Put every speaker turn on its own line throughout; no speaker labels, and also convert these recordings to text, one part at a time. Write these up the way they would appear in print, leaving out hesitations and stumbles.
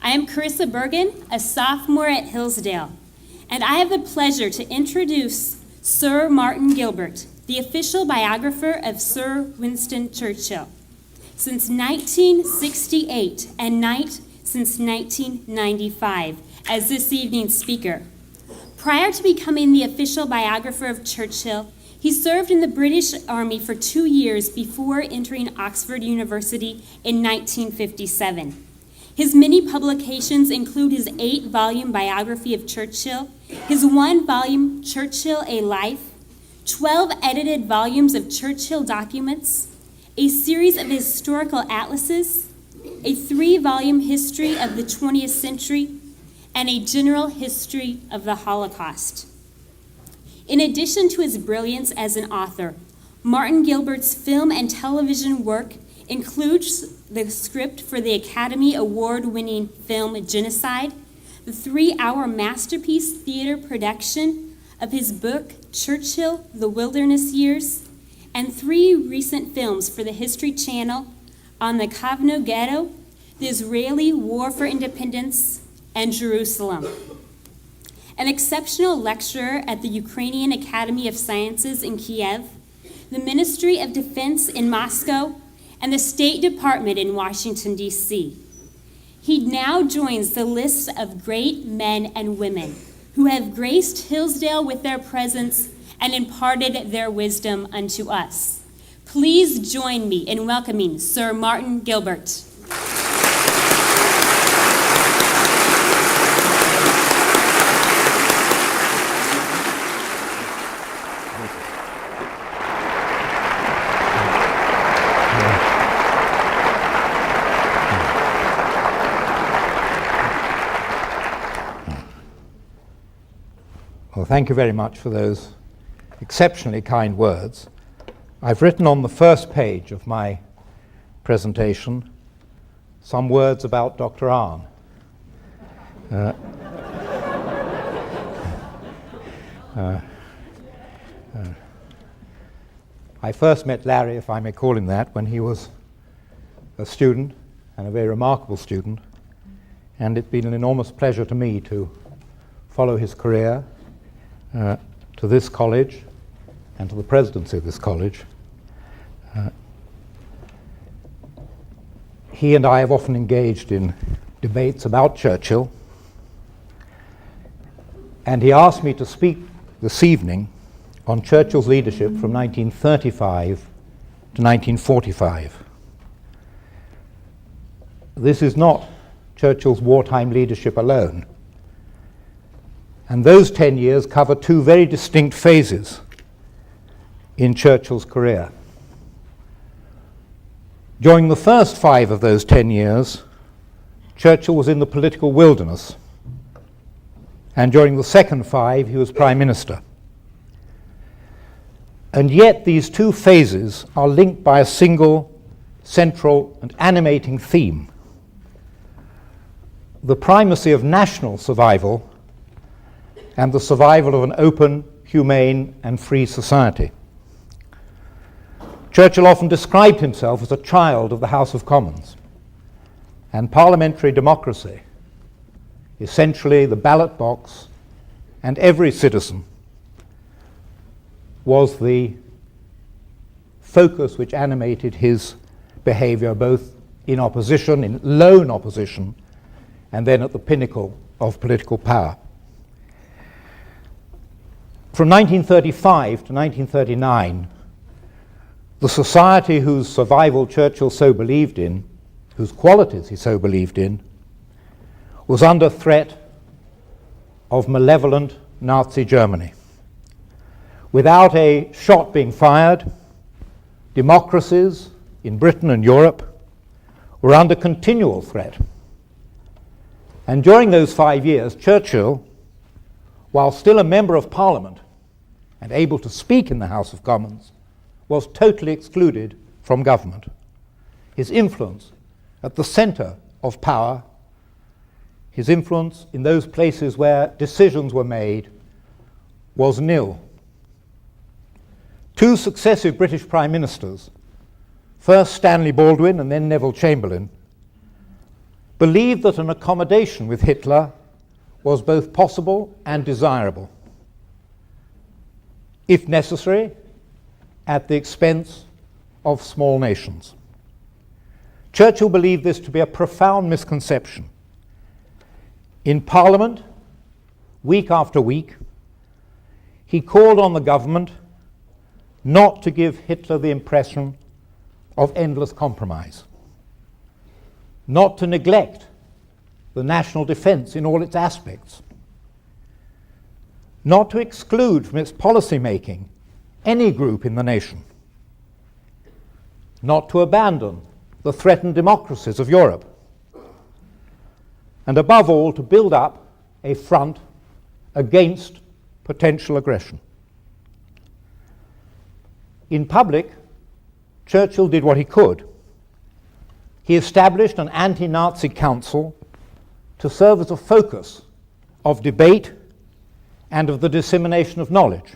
I am Carissa Bergen, a sophomore at Hillsdale, and I have the pleasure to introduce Sir Martin Gilbert, the official biographer of Sir Winston Churchill, since 1968 and Knight since 1995 as this evening's speaker. Prior to becoming the official biographer of Churchill, he served in the British Army for 2 years before entering Oxford University in 1957. His many publications include his 8-volume biography of Churchill, his 1-volume Churchill: A Life, 12 edited volumes of Churchill documents, a series of historical atlases, a 3-volume history of the 20th century, and a general history of the Holocaust. In addition to his brilliance as an author, Martin Gilbert's film and television work includes the script for the Academy Award-winning film Genocide, the 3-hour masterpiece theater production of his book Churchill: The Wilderness Years, and 3 recent films for the History Channel on the Kovno Ghetto, the Israeli War for Independence, and Jerusalem. An exceptional lecturer at the Ukrainian Academy of Sciences in Kiev, the Ministry of Defense in Moscow, and the State Department in Washington, D.C. He now joins the list of great men and women who have graced Hillsdale with their presence and imparted their wisdom unto us. Please join me in welcoming Sir Martin Gilbert.
Well, thank you very much for those exceptionally kind words. I've written on the first page of my presentation some words about Dr. Arne. I first met Larry, if I may call him that, when he was a student, and a very remarkable student, and it's been an enormous pleasure to me to follow his career to this college and to the presidency of this college. He and I have often engaged in debates about Churchill, and he asked me to speak this evening on Churchill's leadership from 1935 to 1945. This is not Churchill's wartime leadership alone. And those 10 years cover 2 very distinct phases in Churchill's career. During the first 5 of those 10 years, Churchill was in the political wilderness. And during the second 5, he was Prime Minister. And yet these 2 phases are linked by a single, central, and animating theme: the primacy of national survival and the survival of an open, humane, and free society. Churchill often described himself as a child of the House of Commons, and parliamentary democracy, essentially the ballot box and every citizen, was the focus which animated his behavior, both in opposition, in lone opposition, and then at the pinnacle of political power. From 1935 to 1939, the society whose survival Churchill so believed in, whose qualities he so believed in, was under threat of malevolent Nazi Germany. Without a shot being fired, democracies in Britain and Europe were under continual threat. And during those 5 years, Churchill, while still a member of Parliament and able to speak in the House of Commons, was totally excluded from government. His influence at the centre of power, his influence in those places where decisions were made, was nil. 2 successive British Prime Ministers, first Stanley Baldwin and then Neville Chamberlain, believed that an accommodation with Hitler was both possible and desirable, if necessary, at the expense of small nations. Churchill believed this to be a profound misconception. In Parliament, week after week, he called on the government not to give Hitler the impression of endless compromise, not to neglect the national defense in all its aspects, not to exclude from its policy making any group in the nation, not to abandon the threatened democracies of Europe, and above all to build up a front against potential aggression. In public, Churchill did what he could. He established an anti-Nazi council to serve as a focus of debate and of the dissemination of knowledge.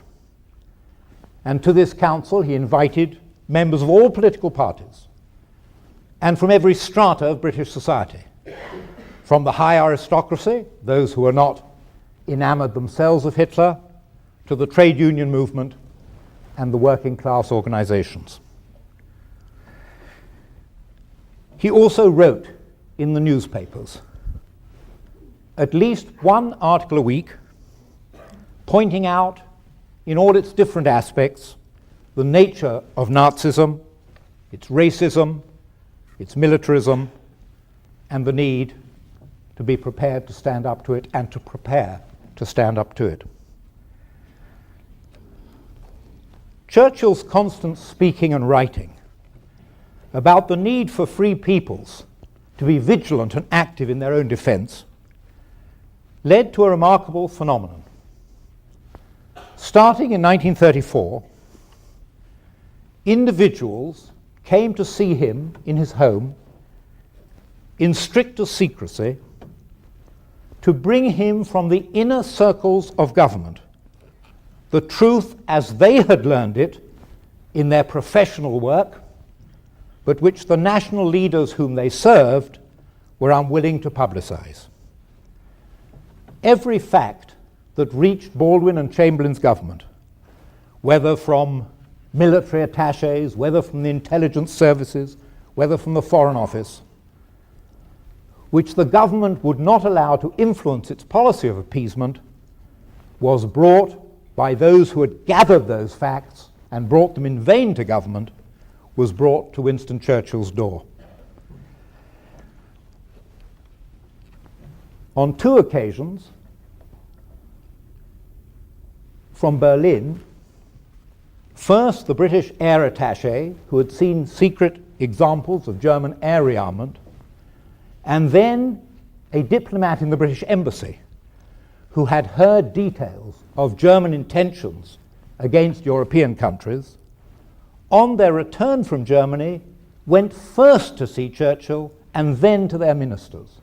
And to this council he invited members of all political parties and from every strata of British society, from the high aristocracy, those who were not enamored themselves of Hitler, to the trade union movement and the working class organizations. He also wrote in the newspapers at least one article a week pointing out in all its different aspects the nature of Nazism, its racism, its militarism, and the need to be prepared to stand up to it and to prepare to stand up to it. Churchill's constant speaking and writing about the need for free peoples to be vigilant and active in their own defense led to a remarkable phenomenon. Starting in 1934, individuals came to see him in his home in strictest secrecy to bring him from the inner circles of government the truth as they had learned it in their professional work, but which the national leaders whom they served were unwilling to publicize. Every fact that reached Baldwin and Chamberlain's government, whether from military attaches, whether from the intelligence services, whether from the Foreign Office, which the government would not allow to influence its policy of appeasement, was brought by those who had gathered those facts and brought them in vain to government, was brought to Winston Churchill's door. On two occasions, from Berlin, first the British air attaché, who had seen secret examples of German air rearmament, and then a diplomat in the British embassy who had heard details of German intentions against European countries, on their return from Germany, went first to see Churchill and then to their ministers,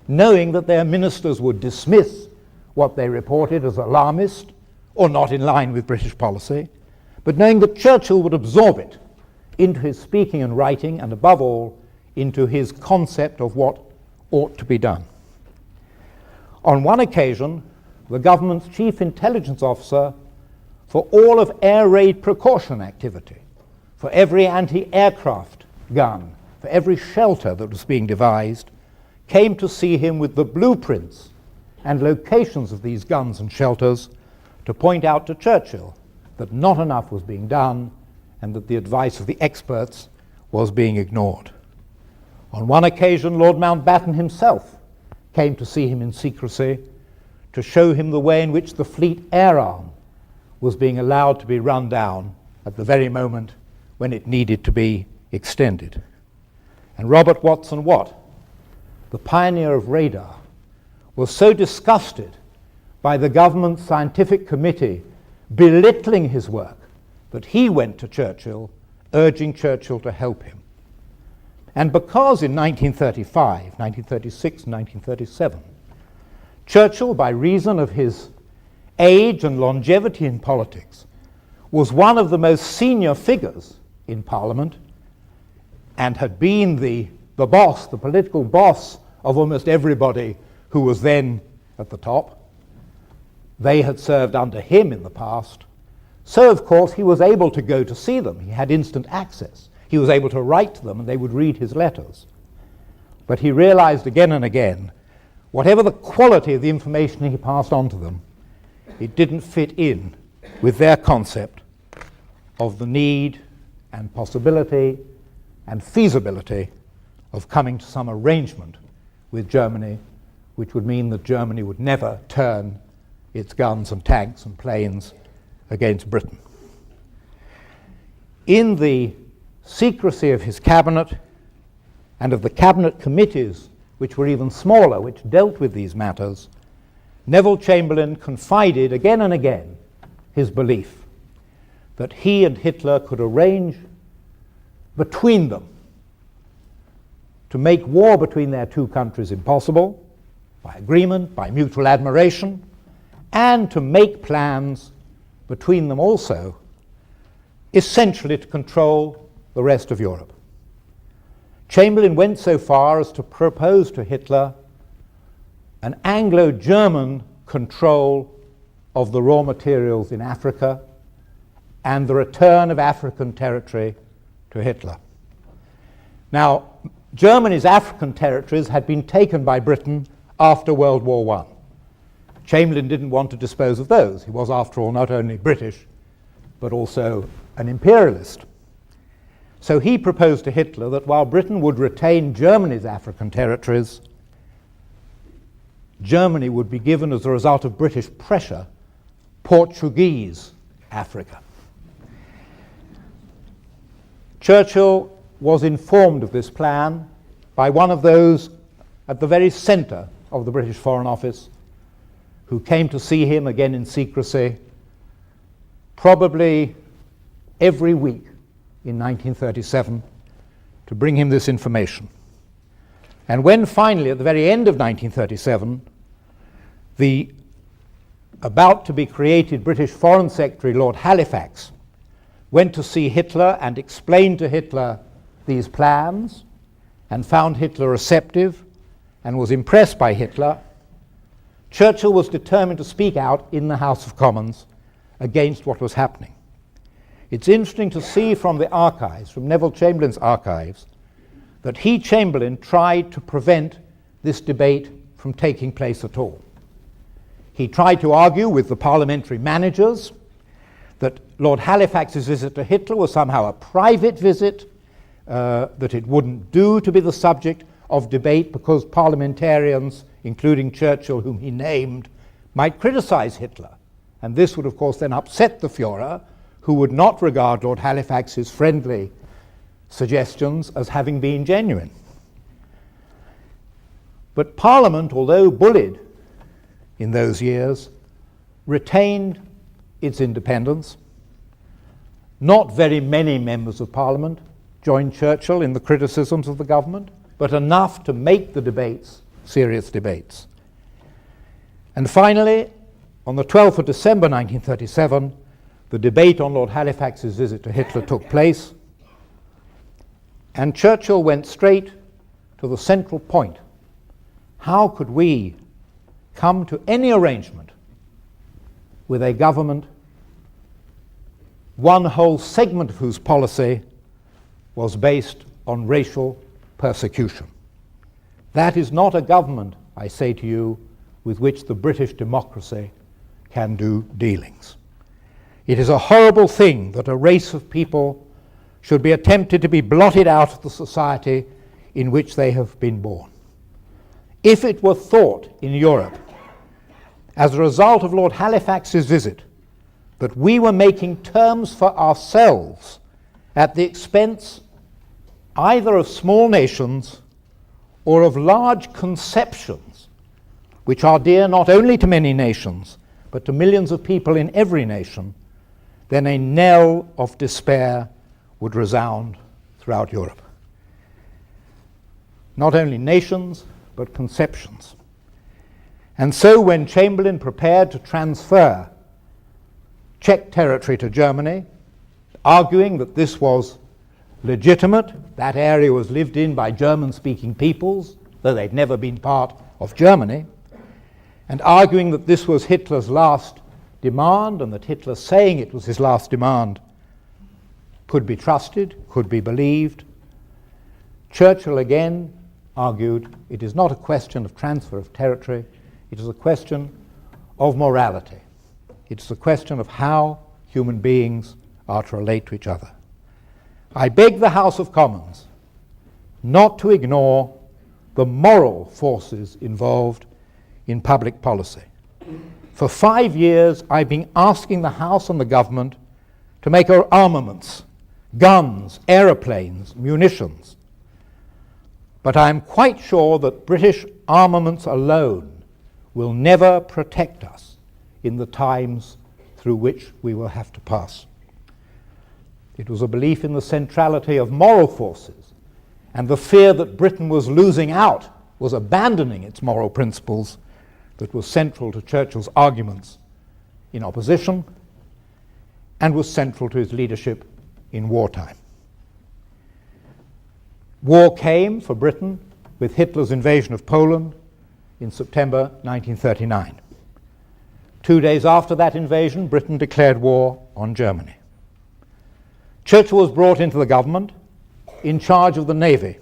knowing that their ministers would dismiss what they reported as alarmist or not in line with British policy, but knowing that Churchill would absorb it into his speaking and writing, and above all, into his concept of what ought to be done. On one occasion, the government's chief intelligence officer, for all of air raid precaution activity, for every anti-aircraft gun, for every shelter that was being devised, came to see him with the blueprints and locations of these guns and shelters to point out to Churchill that not enough was being done and that the advice of the experts was being ignored. On one occasion, Lord Mountbatten himself came to see him in secrecy to show him the way in which the Fleet Air Arm was being allowed to be run down at the very moment when it needed to be extended. And Robert Watson Watt, the pioneer of radar, was so disgusted by the government scientific committee belittling his work that he went to Churchill, urging Churchill to help him. And because in 1935, 1936, and 1937, Churchill, by reason of his age and longevity in politics, was one of the most senior figures in Parliament and had been the boss, the political boss of almost everybody who was then at the top. They had served under him in the past. So, of course, he was able to go to see them. He had instant access. He was able to write to them, and they would read his letters. But he realized again and again, whatever the quality of the information he passed on to them, it didn't fit in with their concept of the need and possibility and feasibility of coming to some arrangement with Germany, which would mean that Germany would never turn its guns and tanks and planes against Britain. In the secrecy of his cabinet and of the cabinet committees, which were even smaller, which dealt with these matters, Neville Chamberlain confided again and again his belief that he and Hitler could arrange between them to make war between their two countries impossible, by agreement, by mutual admiration, and to make plans between them also, essentially to control the rest of Europe. Chamberlain went so far as to propose to Hitler an Anglo-German control of the raw materials in Africa and the return of African territory to Hitler. Now, Germany's African territories had been taken by Britain after World War I. Chamberlain didn't want to dispose of those. He was, after all, not only British, but also an imperialist. So he proposed to Hitler that while Britain would retain Germany's African territories, Germany would be given, as a result of British pressure, Portuguese Africa. Churchill was informed of this plan by one of those at the very center of the British Foreign Office, who came to see him again in secrecy, probably every week in 1937, to bring him this information. And when finally, at the very end of 1937, the about to be created British Foreign Secretary, Lord Halifax, went to see Hitler and explained to Hitler these plans, and found Hitler receptive and was impressed by Hitler, Churchill was determined to speak out in the House of Commons against what was happening. It's interesting to see from the archives, from Neville Chamberlain's archives, that he, Chamberlain, tried to prevent this debate from taking place at all. He tried to argue with the parliamentary managers that Lord Halifax's visit to Hitler was somehow a private visit, that it wouldn't do to be the subject of debate because parliamentarians, including Churchill, whom he named, might criticize Hitler. And this would, of course, then upset the Führer, who would not regard Lord Halifax's friendly suggestions as having been genuine. But Parliament, although bullied in those years, retained its independence. Not very many members of Parliament joined Churchill in the criticisms of the government, but enough to make the debates serious debates. And finally, on the 12th of December 1937, the debate on Lord Halifax's visit to Hitler took place, and Churchill went straight to the central point. How could we come to any arrangement with a government, one whole segment of whose policy was based on racial persecution? That is not a government, I say to you, with which the British democracy can do dealings. It is a horrible thing that a race of people should be attempted to be blotted out of the society in which they have been born. If it were thought in Europe, as a result of Lord Halifax's visit, that we were making terms for ourselves at the expense either of small nations or of large conceptions, which are dear not only to many nations, but to millions of people in every nation, then a knell of despair would resound throughout Europe. Not only nations, but conceptions. And so when Chamberlain prepared to transfer Czech territory to Germany, arguing that this was legitimate, that area was lived in by German-speaking peoples, though they'd never been part of Germany, and arguing that this was Hitler's last demand and that Hitler saying it was his last demand could be trusted, could be believed. Churchill again argued it is not a question of transfer of territory, it is a question of morality. It's a question of how human beings are to relate to each other. I beg the House of Commons not to ignore the moral forces involved in public policy. For 5 years, I've been asking the House and the government to make our armaments, guns, aeroplanes, munitions. But I am quite sure that British armaments alone will never protect us in the times through which we will have to pass. It was a belief in the centrality of moral forces and the fear that Britain was losing out, was abandoning its moral principles, that was central to Churchill's arguments in opposition and was central to his leadership in wartime. War came for Britain with Hitler's invasion of Poland in September 1939. 2 days after that invasion, Britain declared war on Germany. Churchill was brought into the government in charge of the Navy,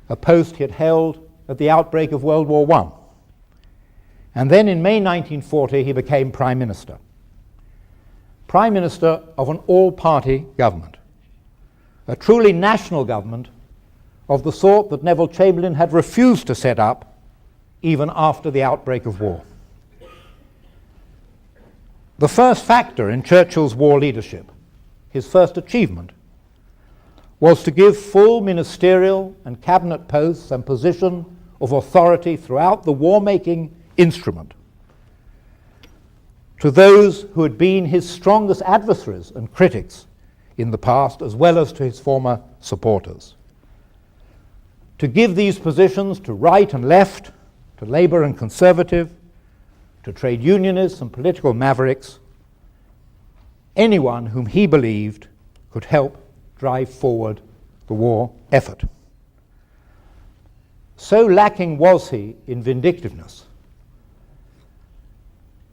a post he had held at the outbreak of World War I. And then in May 1940, he became Prime Minister. Prime Minister of an all-party government, a truly national government of the sort that Neville Chamberlain had refused to set up even after the outbreak of war. The first factor in Churchill's war leadership, his first achievement, was to give full ministerial and cabinet posts and position of authority throughout the war-making instrument to those who had been his strongest adversaries and critics in the past, as well as to his former supporters. To give these positions to right and left, to Labour and Conservative, to trade unionists and political mavericks, anyone whom he believed could help drive forward the war effort. So lacking was he in vindictiveness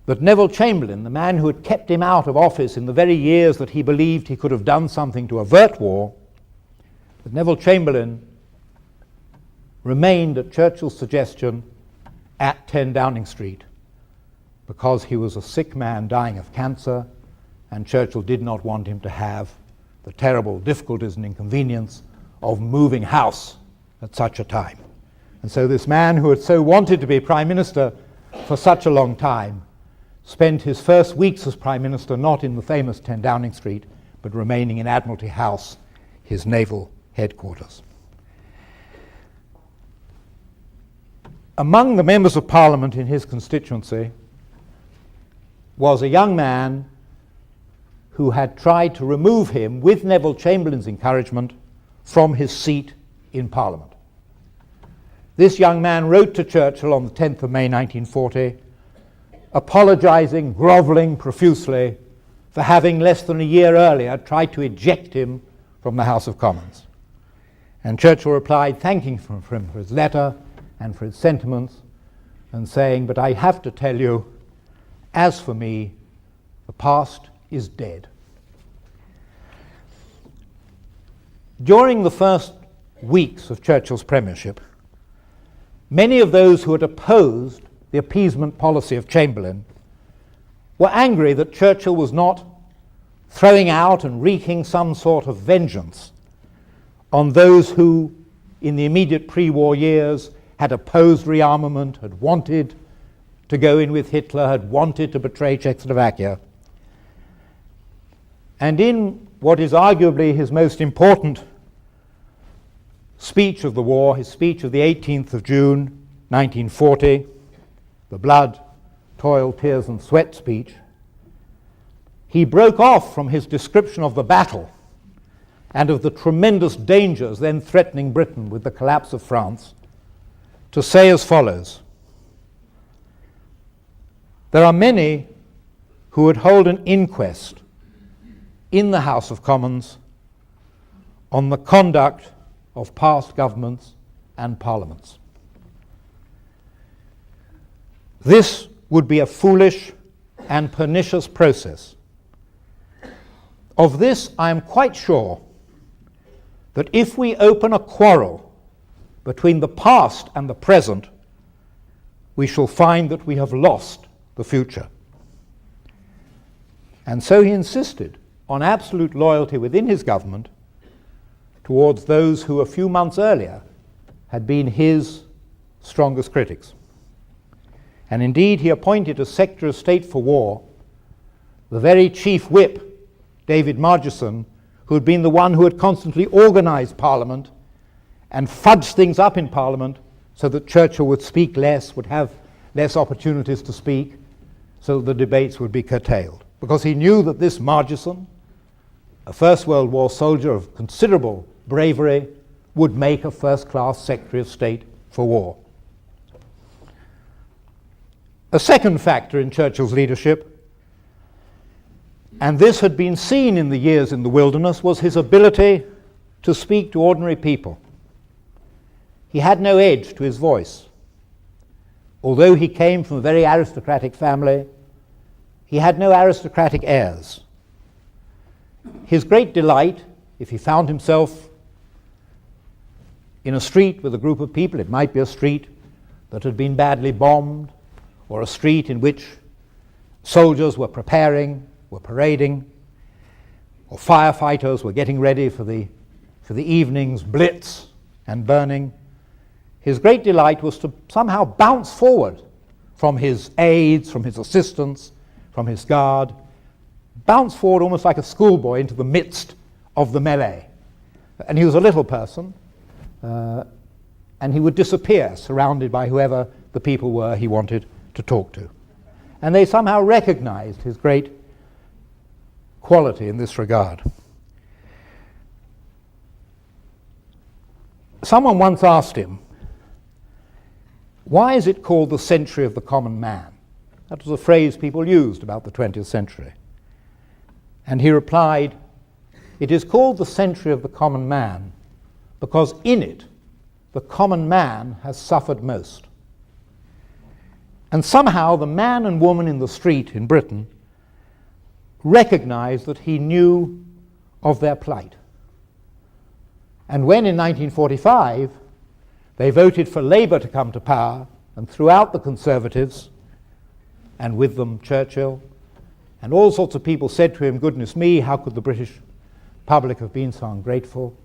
that Neville Chamberlain, the man who had kept him out of office in the very years that he believed he could have done something to avert war, that Neville Chamberlain remained at Churchill's suggestion at 10 Downing Street because he was a sick man dying of cancer, and Churchill did not want him to have the terrible difficulties and inconvenience of moving house at such a time. And so this man who had so wanted to be Prime Minister for such a long time spent his first weeks as Prime Minister not in the famous 10 Downing Street, but remaining in Admiralty House, his naval headquarters. Among the members of Parliament in his constituency was a young man who had tried to remove him, with Neville Chamberlain's encouragement, from his seat in Parliament. This young man wrote to Churchill on the 10th of May 1940, apologizing, groveling profusely for having less than a year earlier tried to eject him from the House of Commons. And Churchill replied, thanking him for his letter and for his sentiments, and saying, but I have to tell you, as for me, the past is dead. During the first weeks of Churchill's premiership, many of those who had opposed the appeasement policy of Chamberlain were angry that Churchill was not throwing out and wreaking some sort of vengeance on those who, in the immediate pre-war years, had opposed rearmament, had wanted to go in with Hitler, had wanted to betray Czechoslovakia. And in what is arguably his most important speech of the war, his speech of the 18th of June, 1940, the blood, toil, tears and sweat speech, he broke off from his description of the battle and of the tremendous dangers then threatening Britain with the collapse of France to say as follows: there are many who would hold an inquest in the House of Commons on the conduct of past governments and parliaments. This would be a foolish and pernicious process. Of this I am quite sure, that if we open a quarrel between the past and the present, we shall find that we have lost the future. And so he insisted on absolute loyalty within his government towards those who a few months earlier had been his strongest critics. And indeed he appointed as Secretary of State for War the very chief whip, David Margeson, who had been the one who had constantly organized Parliament and fudged things up in Parliament so that Churchill would speak less, would have less opportunities to speak, so that the debates would be curtailed. Because he knew that this Margeson, a First World War soldier of considerable bravery, would make a first-class Secretary of State for War. A second factor in Churchill's leadership, and this had been seen in the years in the wilderness, was his ability to speak to ordinary people. He had no edge to his voice. Although he came from a very aristocratic family, he had no aristocratic airs. His great delight, if he found himself in a street with a group of people, it might be a street that had been badly bombed, or a street in which soldiers were preparing, were parading, or firefighters were getting ready for the evening's blitz and burning. His great delight was to somehow bounce forward from his aides, from his assistants, from his guard, bounce forward almost like a schoolboy into the midst of the melee. And he was a little person, and he would disappear surrounded by whoever the people were he wanted to talk to. And they somehow recognized his great quality in this regard. Someone once asked him, why is it called the century of the common man? That was a phrase people used about the 20th century. And he replied, it is called the century of the common man because in it the common man has suffered most. And somehow the man and woman in the street in Britain recognized that he knew of their plight. And when in 1945 they voted for Labour to come to power, and throughout the Conservatives, and with them Churchill, and all sorts of people said to him, goodness me, how could the British public have been so ungrateful?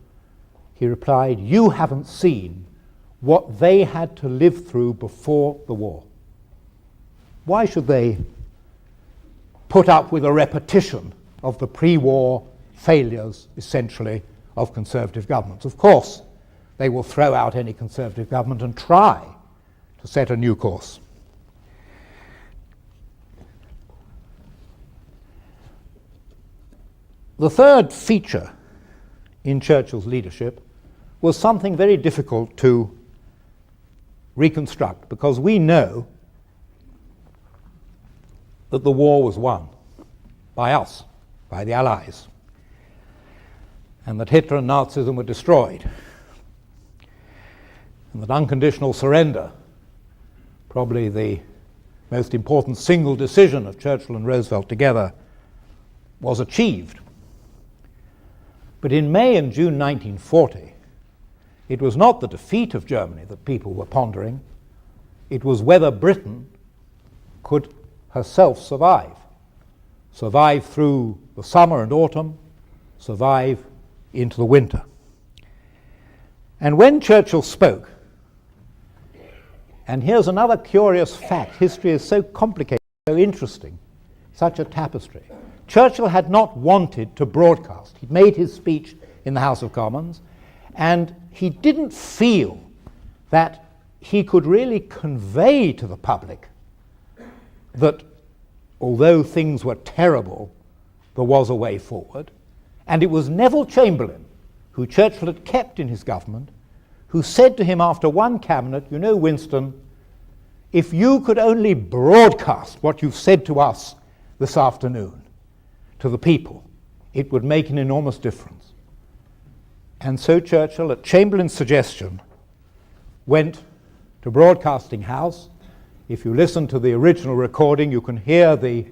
He replied, you haven't seen what they had to live through before the war. Why should they put up with a repetition of the pre-war failures, essentially, of Conservative governments? Of course, they will throw out any Conservative government and try to set a new course. The third feature in Churchill's leadership was something very difficult to reconstruct, because we know that the war was won by us, by the Allies, and that Hitler and Nazism were destroyed, and that unconditional surrender, probably the most important single decision of Churchill and Roosevelt together, was achieved. But in May and June 1940, it was not the defeat of Germany that people were pondering, it was whether Britain could herself survive through the summer and autumn, survive into the winter. And when Churchill spoke, and here's another curious fact, history is so complicated, so interesting, such a tapestry. Churchill had not wanted to broadcast. He'd made his speech in the House of Commons, and he didn't feel that he could really convey to the public that although things were terrible, there was a way forward. And it was Neville Chamberlain, who Churchill had kept in his government, who said to him after one cabinet, you know, Winston, if you could only broadcast what you've said to us this afternoon to the people, it would make an enormous difference. And so Churchill, at Chamberlain's suggestion, went to Broadcasting House. If you listen to the original recording, you can hear the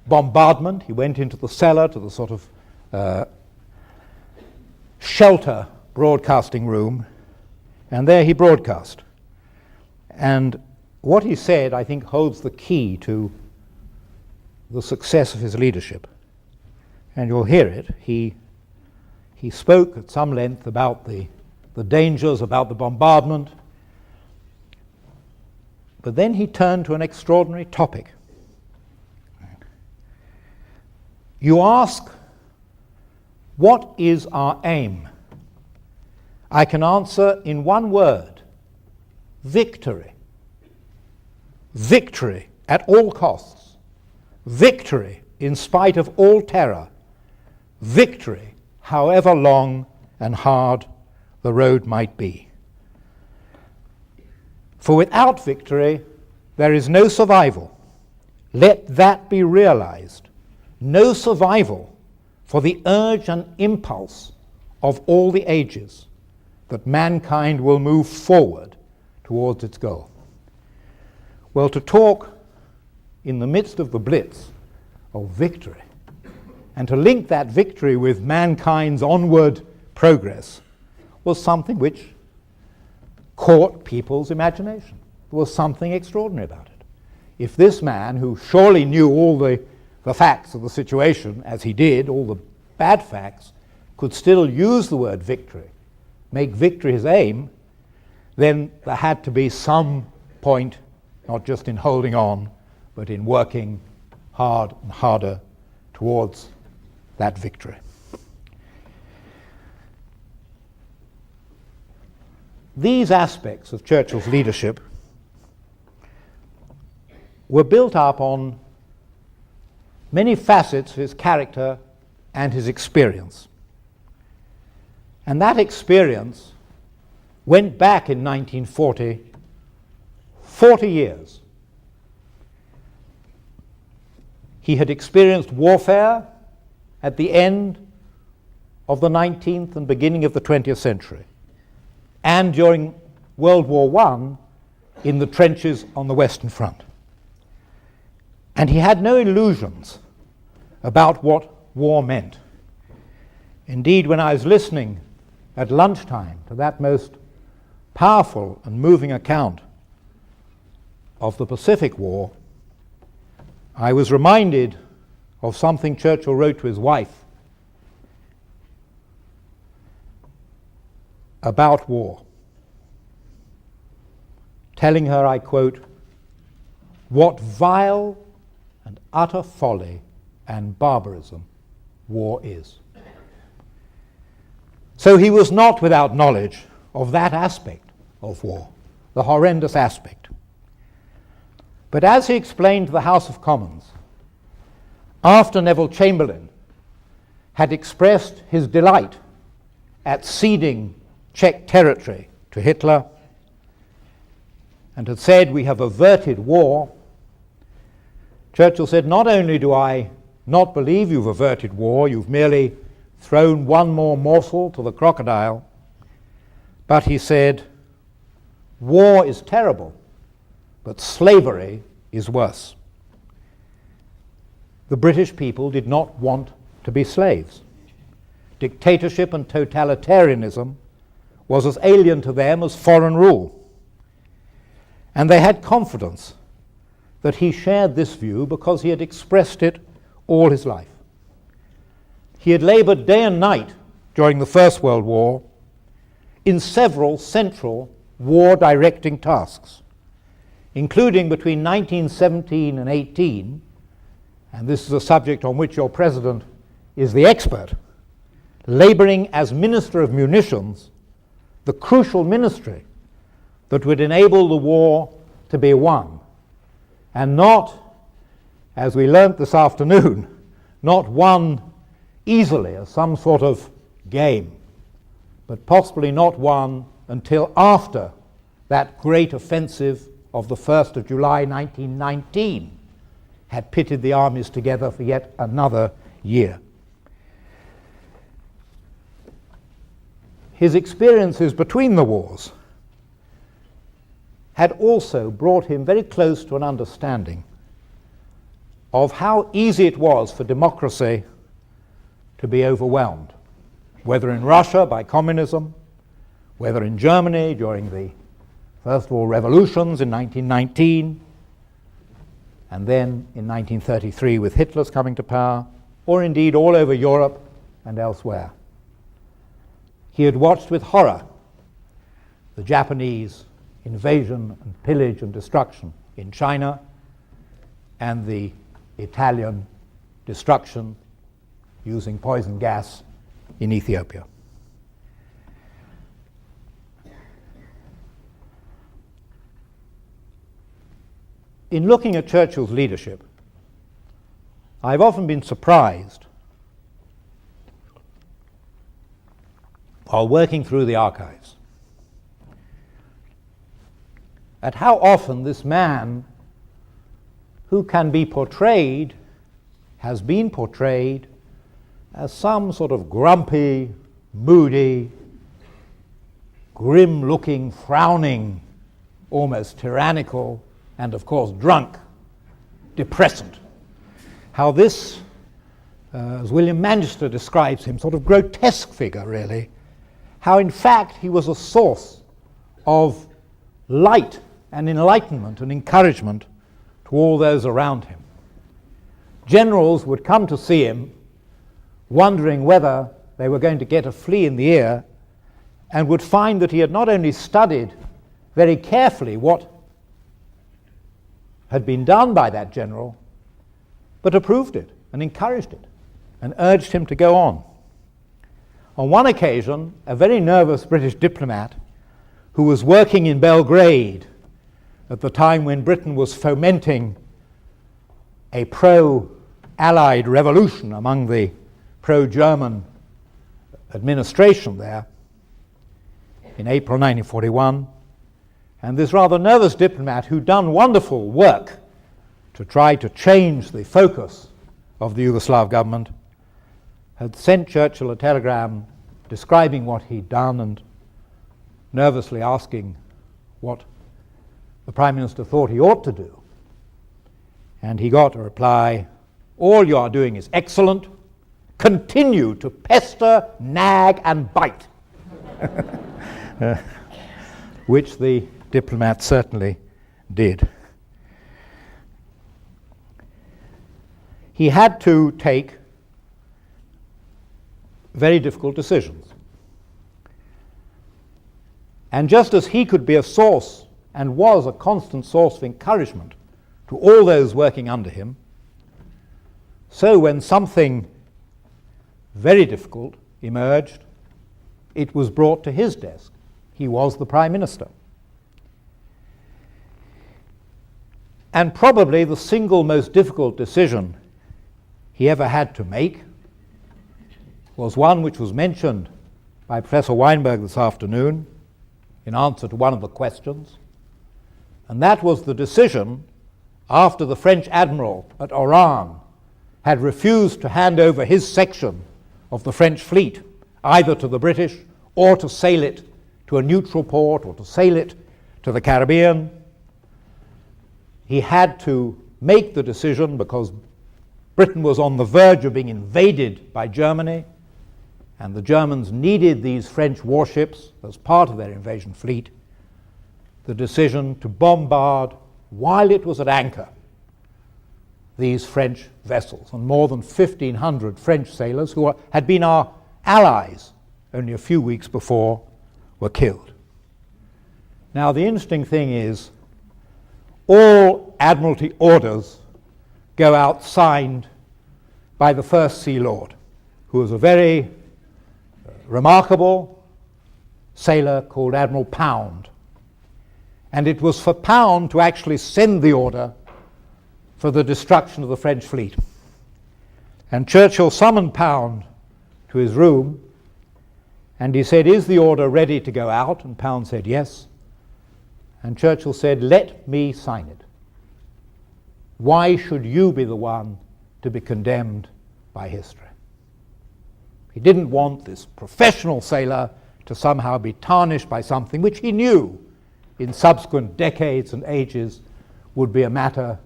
bombardment. He went into the cellar to the sort of shelter broadcasting room, and there he broadcast. And what he said, I think, holds the key to the success of his leadership. And you'll hear it. He spoke at some length about the dangers, about the bombardment, but then he turned to an extraordinary topic. You ask, what is our aim? I can answer in one word: victory. Victory at all costs. Victory in spite of all terror. Victory, however long and hard the road might be. For without victory, there is no survival. Let that be realized. No survival for the urge and impulse of all the ages that mankind will move forward towards its goal. Well, to talk in the midst of the Blitz of victory, and to link that victory with mankind's onward progress, was something which caught people's imagination. There was something extraordinary about it. If this man, who surely knew all the facts of the situation, as he did, all the bad facts, could still use the word victory, make victory his aim, then there had to be some point, not just in holding on, but in working hard and harder towards that victory. These aspects of Churchill's leadership were built up on many facets of his character and his experience. And that experience went back in 1940, 40 years. He had experienced warfare at the end of the 19th and beginning of the 20th century, and during World War I in the trenches on the Western Front. And he had no illusions about what war meant. Indeed, when I was listening at lunchtime to that most powerful and moving account of the Pacific War, I was reminded of something Churchill wrote to his wife about war, telling her, I quote, "What vile and utter folly and barbarism war is." So he was not without knowledge of that aspect of war, the horrendous aspect. But as he explained to the House of Commons, after Neville Chamberlain had expressed his delight at ceding Czech territory to Hitler and had said, "We have averted war," Churchill said, "Not only do I not believe you've averted war, you've merely thrown one more morsel to the crocodile," but he said, "War is terrible, but slavery is worse." The British people did not want to be slaves. Dictatorship and totalitarianism was as alien to them as foreign rule. And they had confidence that he shared this view because he had expressed it all his life. He had labored day and night during the First World War in several central war-directing tasks, including between 1917 and 18, and this is a subject on which your president is the expert, laboring as Minister of Munitions, the crucial ministry that would enable the war to be won, and not, as we learnt this afternoon, not won easily as some sort of game, but possibly not won until after that great offensive of the 1st of July 1919 had pitted the armies together for yet another year. His experiences between the wars had also brought him very close to an understanding of how easy it was for democracy to be overwhelmed, whether in Russia by communism, whether in Germany during the first of all revolutions in 1919, and then in 1933 with Hitler's coming to power, or indeed all over Europe and elsewhere. He had watched with horror the Japanese invasion and pillage and destruction in China and the Italian destruction using poison gas in Ethiopia. In looking at Churchill's leadership, I've often been surprised while working through the archives at how often this man, who can be portrayed, has been portrayed as some sort of grumpy, moody, grim-looking, frowning, almost tyrannical, and of course drunk, depressant. How this, as William Manchester describes him, sort of grotesque figure really, how in fact he was a source of light and enlightenment and encouragement to all those around him. Generals would come to see him wondering whether they were going to get a flea in the ear, and would find that he had not only studied very carefully what had been done by that general, but approved it and encouraged it and urged him to go on. On one occasion, a very nervous British diplomat who was working in Belgrade at the time when Britain was fomenting a pro-Allied revolution among the pro-German administration there in April 1941, and this rather nervous diplomat who'd done wonderful work to try to change the focus of the Yugoslav government had sent Churchill a telegram describing what he'd done and nervously asking what the Prime Minister thought he ought to do. And he got a reply, "All you are doing is excellent. Continue to pester, nag, and bite." Which the diplomat certainly did. He had to take very difficult decisions. And just as he could be a source and was a constant source of encouragement to all those working under him, so when something very difficult emerged, it was brought to his desk. He was the Prime Minister. And probably the single most difficult decision he ever had to make was one which was mentioned by Professor Weinberg this afternoon in answer to one of the questions, and that was the decision after the French admiral at Oran had refused to hand over his section of the French fleet either to the British or to sail it to a neutral port or to sail it to the Caribbean. He had to make the decision because Britain was on the verge of being invaded by Germany, and the Germans needed these French warships as part of their invasion fleet, the decision to bombard, while it was at anchor, these French vessels. And more than 1,500 French sailors who had been our allies only a few weeks before were killed. Now, the interesting thing is, all Admiralty orders go out signed by the First Sea Lord, who was a very remarkable sailor called Admiral Pound. And it was for Pound to actually send the order for the destruction of the French fleet. And Churchill summoned Pound to his room, and he said, "Is the order ready to go out?" And Pound said, "Yes." And Churchill said, "Let me sign it. Why should you be the one to be condemned by history?" He didn't want this professional sailor to somehow be tarnished by something which he knew in subsequent decades and ages would be a matter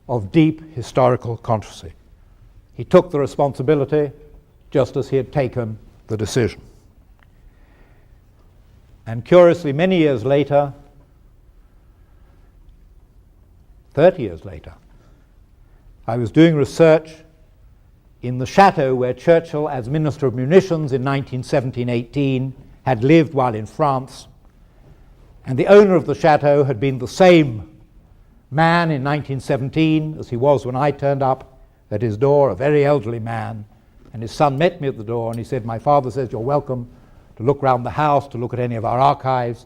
of deep historical controversy. He took the responsibility just as he had taken the decision. And curiously, many years later, 30 years later, I was doing research in the chateau where Churchill, as Minister of Munitions in 1917-18, had lived while in France. And the owner of the chateau had been the same man in 1917 as he was when I turned up at his door, a very elderly man. And his son met me at the door and he said, "My father says you're welcome to look round the house, to look at any of our archives,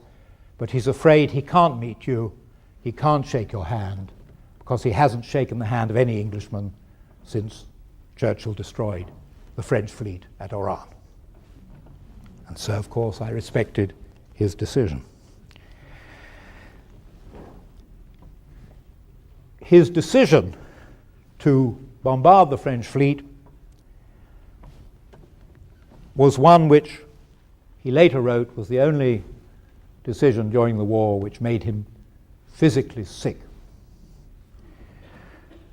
but he's afraid he can't meet you, he can't shake your hand, because he hasn't shaken the hand of any Englishman since Churchill destroyed the French fleet at Oran." And so, of course, I respected his decision. His decision to bombard the French fleet was one which he later wrote was the only decision during the war which made him physically sick.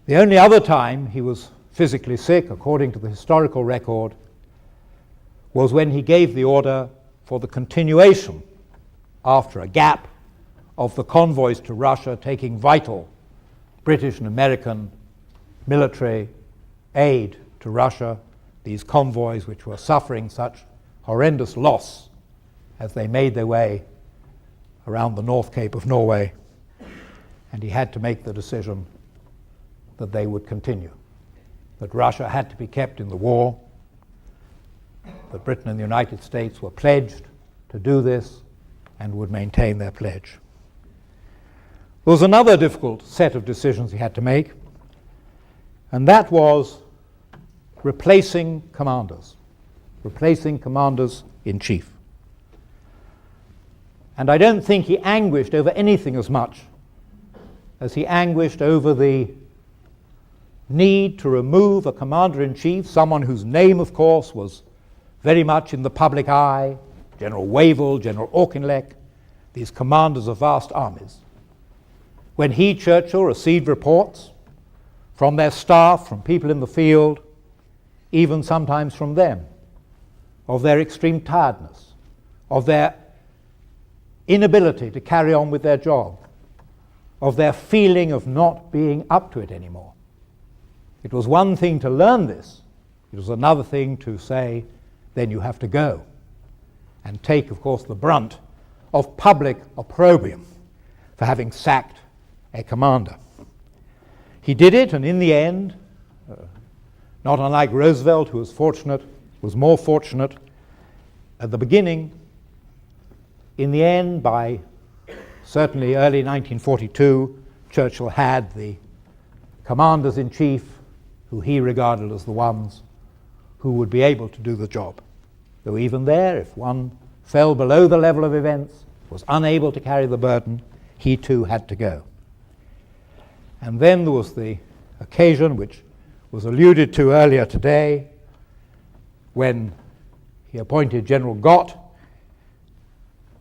The only other time he was physically sick, according to the historical record, was when he gave the order for the continuation, after a gap, of the convoys to Russia taking vital British and American military aid to Russia, these convoys which were suffering such horrendous loss as they made their way around the North Cape of Norway. And he had to make the decision that they would continue, that Russia had to be kept in the war, that Britain and the United States were pledged to do this and would maintain their pledge. There was another difficult set of decisions he had to make, and that was replacing commanders in chief. And I don't think he anguished over anything as much as he anguished over the need to remove a commander-in-chief, someone whose name, of course, was very much in the public eye, General Wavell, General Auchinleck, these commanders of vast armies. When he, Churchill, received reports from their staff, from people in the field, even sometimes from them, of their extreme tiredness, of their inability to carry on with their job, of their feeling of not being up to it anymore. It was one thing to learn this. It was another thing to say, then you have to go, and take, of course, the brunt of public opprobrium for having sacked a commander. He did it, and in the end, not unlike Roosevelt, who was more fortunate at the beginning, in the end, by certainly early 1942, Churchill had the commanders-in-chief who he regarded as the ones who would be able to do the job. Though even there, if one fell below the level of events, was unable to carry the burden, he too had to go. And then there was the occasion which was alluded to earlier today, when he appointed General Gott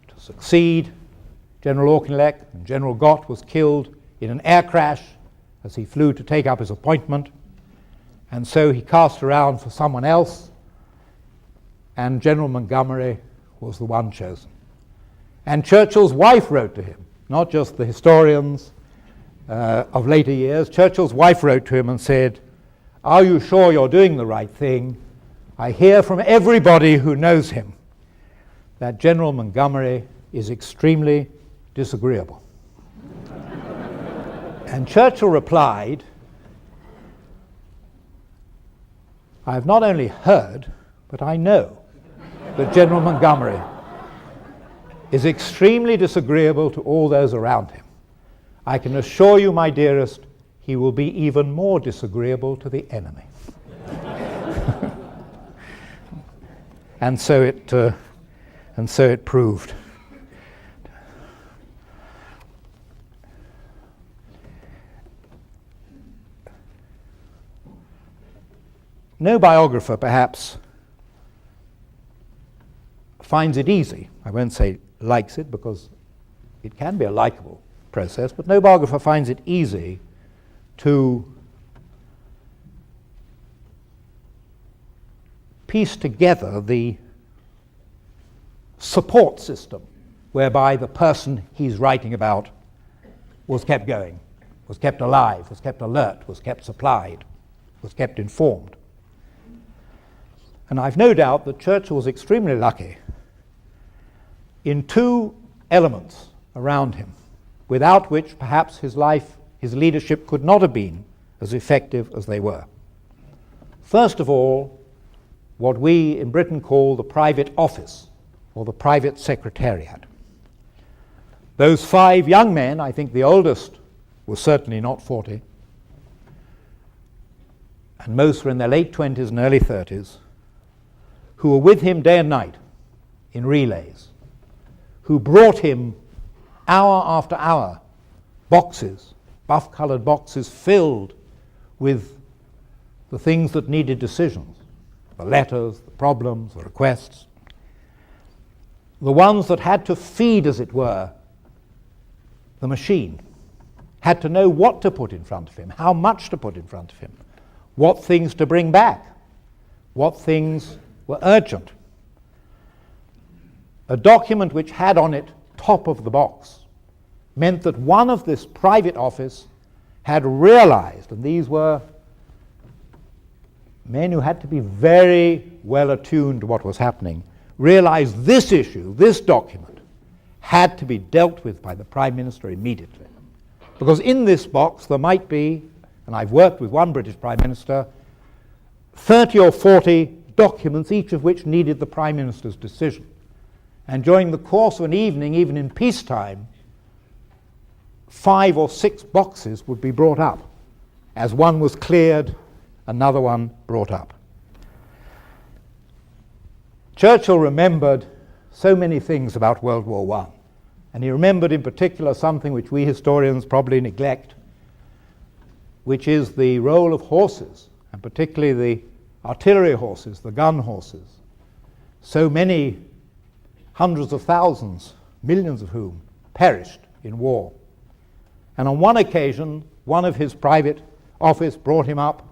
to succeed General Auchinleck, and General Gott was killed in an air crash as he flew to take up his appointment. And so he cast around for someone else, and General Montgomery was the one chosen. And Churchill's wife wrote to him, not just the historians of later years. Churchill's wife wrote to him and said, "Are you sure you're doing the right thing? I hear from everybody who knows him that General Montgomery is extremely disagreeable." And Churchill replied, "I have not only heard, but I know that General Montgomery is extremely disagreeable to all those around him. I can assure you, my dearest, he will be even more disagreeable to the enemy." And so it proved. No biographer, perhaps, finds it easy. I won't say likes it, because It can be a likable process, but no biographer finds it easy to piece together the support system whereby the person he's writing about was kept going, was kept alive, was kept alert, was kept supplied, was kept informed. And I've no doubt that Churchill was extremely lucky in two elements around him, without which perhaps his life, his leadership could not have been as effective as they were. First of all, what we in Britain call the private office or the private secretariat. Those 5 young men, I think the oldest was certainly not 40, and most were in their late 20s and early 30s, who were with him day and night in relays, who brought him hour after hour boxes, buff-coloured boxes filled with the things that needed decisions, the letters, the problems, the requests, the ones that had to feed, as it were, the machine, had to know what to put in front of him, how much to put in front of him, what things to bring back, what things were urgent. A document which had on it top of the box meant that one of this private office had realized, and these were men who had to be very well attuned to what was happening, realized this issue, this document, had to be dealt with by the Prime Minister immediately. Because in this box there might be, and I've worked with one British Prime Minister, 30 or 40 documents, each of which needed the Prime Minister's decision. And during the course of an evening, even in peacetime, 5 or 6 boxes would be brought up. As one was cleared, another one brought up. Churchill remembered so many things about World War I, and he remembered in particular something which we historians probably neglect, which is the role of horses, and particularly the artillery horses, the gun horses. So many hundreds of thousands, millions of whom perished in war. And on one occasion, one of his private office brought him up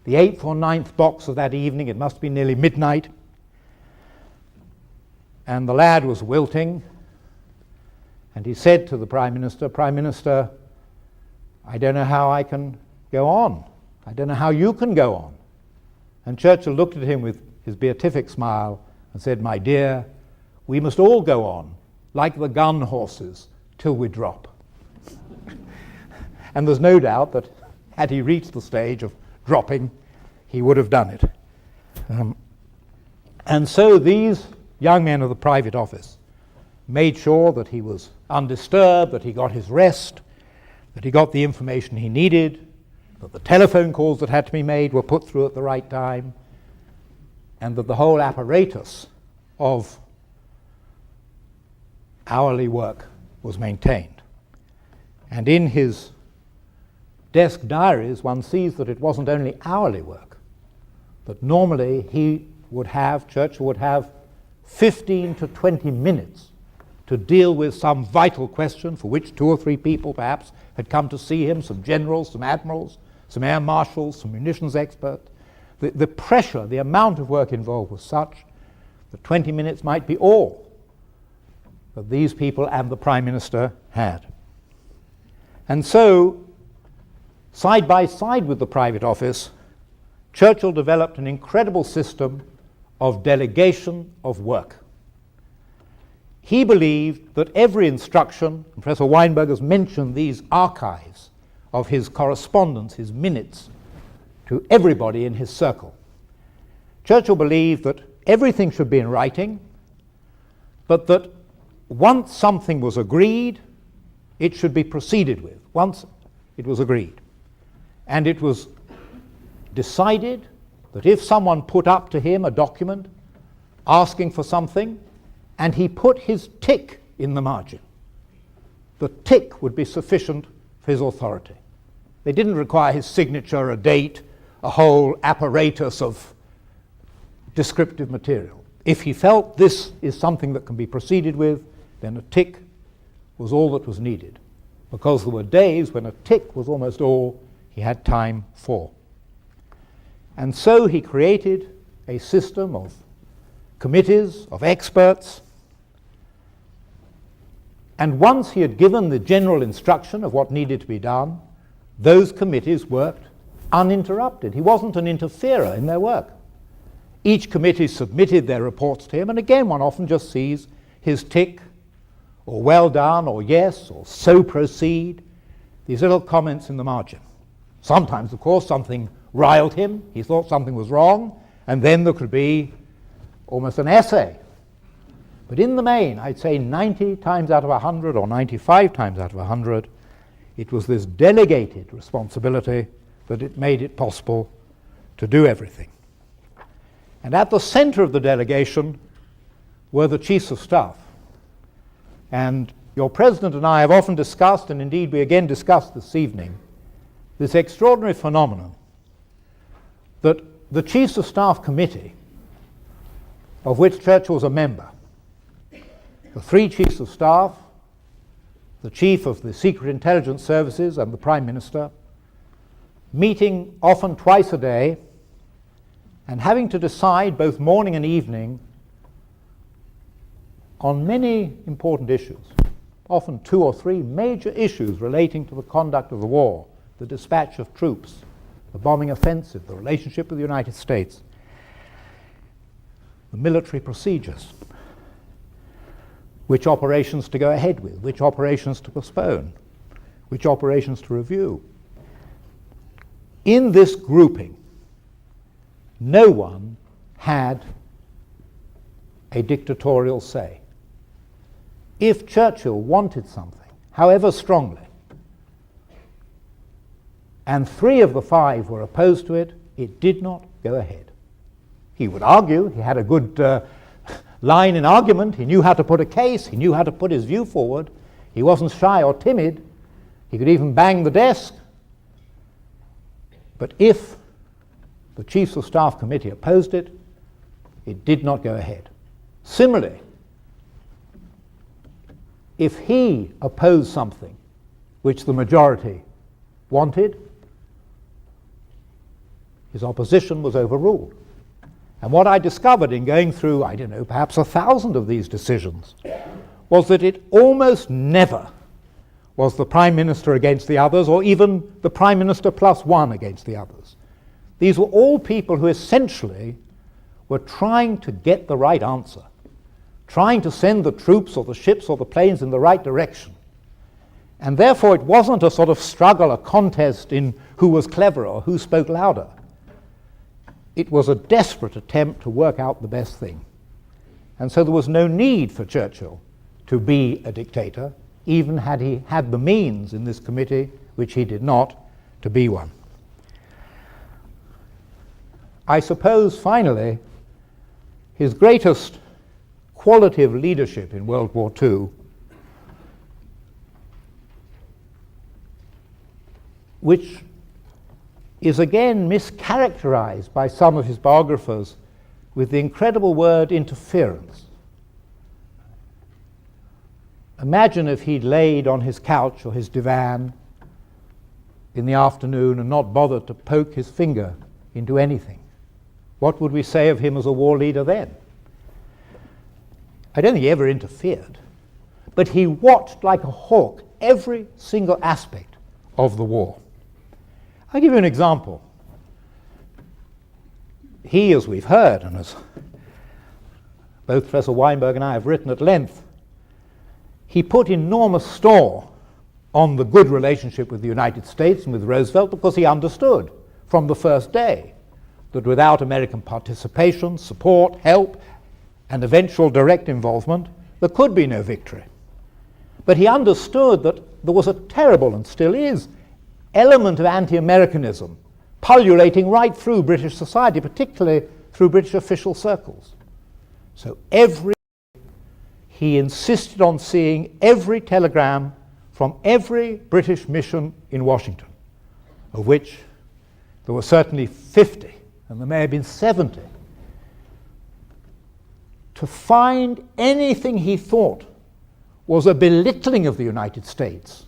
the 8th or 9th box of that evening. It must be nearly midnight. And the lad was wilting. And he said to the Prime Minister, "Prime Minister, I don't know how I can go on. I don't know how you can go on." And Churchill looked at him with his beatific smile and said, "My dear, we must all go on, like the gun horses, till we drop." And there's no doubt that had he reached the stage of dropping, he would have done it. And so these young men of the private office made sure that he was undisturbed, that he got his rest, that he got the information he needed, that the telephone calls that had to be made were put through at the right time, and that the whole apparatus of hourly work was maintained. And in his desk diaries, one sees that it wasn't only hourly work, that normally Churchill would have 15 to 20 minutes to deal with some vital question for which 2 or 3 people perhaps had come to see him, some generals, some admirals, some air marshals, some munitions experts. The pressure, the amount of work involved was such that 20 minutes might be all that these people and the Prime Minister had. And so, side by side with the private office, Churchill developed an incredible system of delegation of work. He believed that every instruction, and Professor Weinberg has mentioned these archives of his correspondence, his minutes, to everybody in his circle. Churchill believed that everything should be in writing, but that once something was agreed, it should be proceeded with, once it was agreed. And it was decided that if someone put up to him a document asking for something, and he put his tick in the margin, the tick would be sufficient for his authority. They didn't require his signature, a date, a whole apparatus of descriptive material. If he felt this is something that can be proceeded with, then a tick was all that was needed, because there were days when a tick was almost all he had time for. And so he created a system of committees, of experts, and once he had given the general instruction of what needed to be done, those committees worked uninterrupted. He wasn't an interferer in their work. Each committee submitted their reports to him, and again one often just sees his tick, or well done, or yes, or so proceed, these little comments in the margin. Sometimes, of course, something riled him, he thought something was wrong, and then there could be almost an essay. But in the main, I'd say 90 times out of 100, or 95 times out of 100, it was this delegated responsibility that it made it possible to do everything. And at the center of the delegation were the chiefs of staff. And your president and I have often discussed, and indeed we again discussed this evening, this extraordinary phenomenon that the chiefs of staff committee, of which Churchill was a member, the three chiefs of staff, the chief of the secret intelligence services and the prime minister, meeting often twice a day and having to decide both morning and evening on many important issues, often 2 or 3 major issues relating to the conduct of the war, the dispatch of troops, the bombing offensive, the relationship with the United States, the military procedures, which operations to go ahead with, which operations to postpone, which operations to review. In this grouping, no one had a dictatorial say. If Churchill wanted something, however strongly, and 3 of the 5 were opposed to it, it did not go ahead. He would argue, he had a good line in argument, he knew how to put a case, he knew how to put his view forward, he wasn't shy or timid, he could even bang the desk. But if the Chiefs of Staff Committee opposed it, it did not go ahead. Similarly, if he opposed something which the majority wanted, his opposition was overruled. And what I discovered in going through, I don't know, perhaps 1,000 of these decisions, was that it almost never was the Prime Minister against the others, or even the Prime Minister plus 1 against the others. These were all people who essentially were trying to get the right answer, trying to send the troops or the ships or the planes in the right direction. And therefore it wasn't a sort of struggle, a contest in who was cleverer or who spoke louder. It was a desperate attempt to work out the best thing. And so there was no need for Churchill to be a dictator, even had he had the means in this committee, which he did not, to be one. I suppose, finally, his greatest quality of leadership in World War II which is again mischaracterized by some of his biographers with the incredible word interference. Imagine if he'd laid on his couch or his divan in the afternoon and not bothered to poke his finger into anything. What would we say of him as a war leader then? I don't think he ever interfered, but he watched like a hawk every single aspect of the war. I'll give you an example. He, as we've heard, and as both Professor Weinberg and I have written at length, he put enormous store on the good relationship with the United States and with Roosevelt because he understood from the first day that without American participation, support, help, and eventual direct involvement, there could be no victory. But he understood that there was a terrible, and still is, element of anti-Americanism pullulating right through British society, particularly through British official circles. So he insisted on seeing every telegram from every British mission in Washington, of which there were certainly 50, and there may have been 70, to find anything he thought was a belittling of the United States,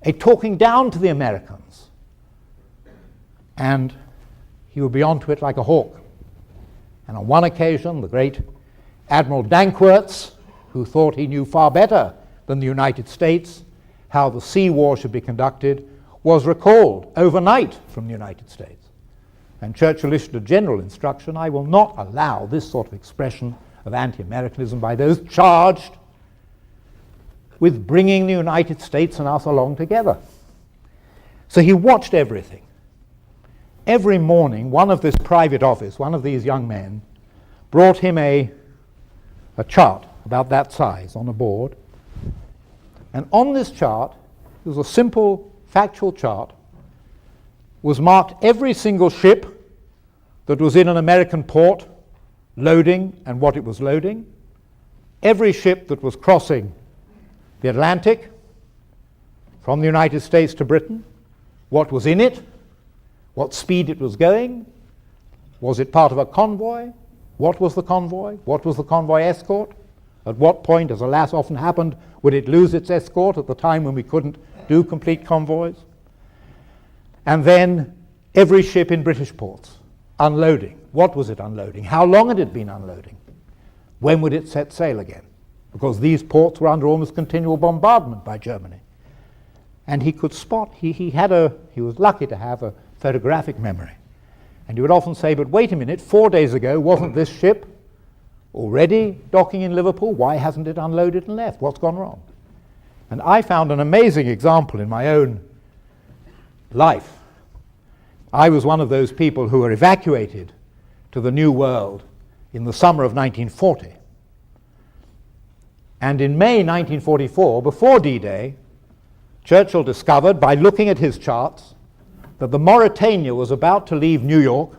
a talking down to the Americans. And he would be onto it like a hawk. And on one occasion, the great Admiral Danckwerts, who thought he knew far better than the United States how the sea war should be conducted, was recalled overnight from the United States. And Churchill issued a general instruction: I will not allow this sort of expression of anti-Americanism by those charged with bringing the United States and us along together. So he watched everything. Every morning, one of this private office, one of these young men, brought him a chart about that size on a board. And on this chart, it was a simple factual chart, was marked every single ship that was in an American port loading and what it was loading, every ship that was crossing the Atlantic from the United States to Britain, what was in it, what speed it was going, was it part of a convoy, what was the convoy, what was the convoy escort, at what point, as alas often happened, would it lose its escort at the time when we couldn't do complete convoys, and then every ship in British ports, unloading. What was it unloading? How long had it been unloading? When would it set sail again? Because these ports were under almost continual bombardment by Germany. And he could spot, he was lucky to have a photographic memory. And he would often say, but wait a minute, 4 days ago, wasn't this ship already docking in Liverpool? Why hasn't it unloaded and left? What's gone wrong? And I found an amazing example in my own life. I was one of those people who were evacuated to the New World in the summer of 1940. And in May 1944, before D-Day, Churchill discovered, by looking at his charts, that the Mauretania was about to leave New York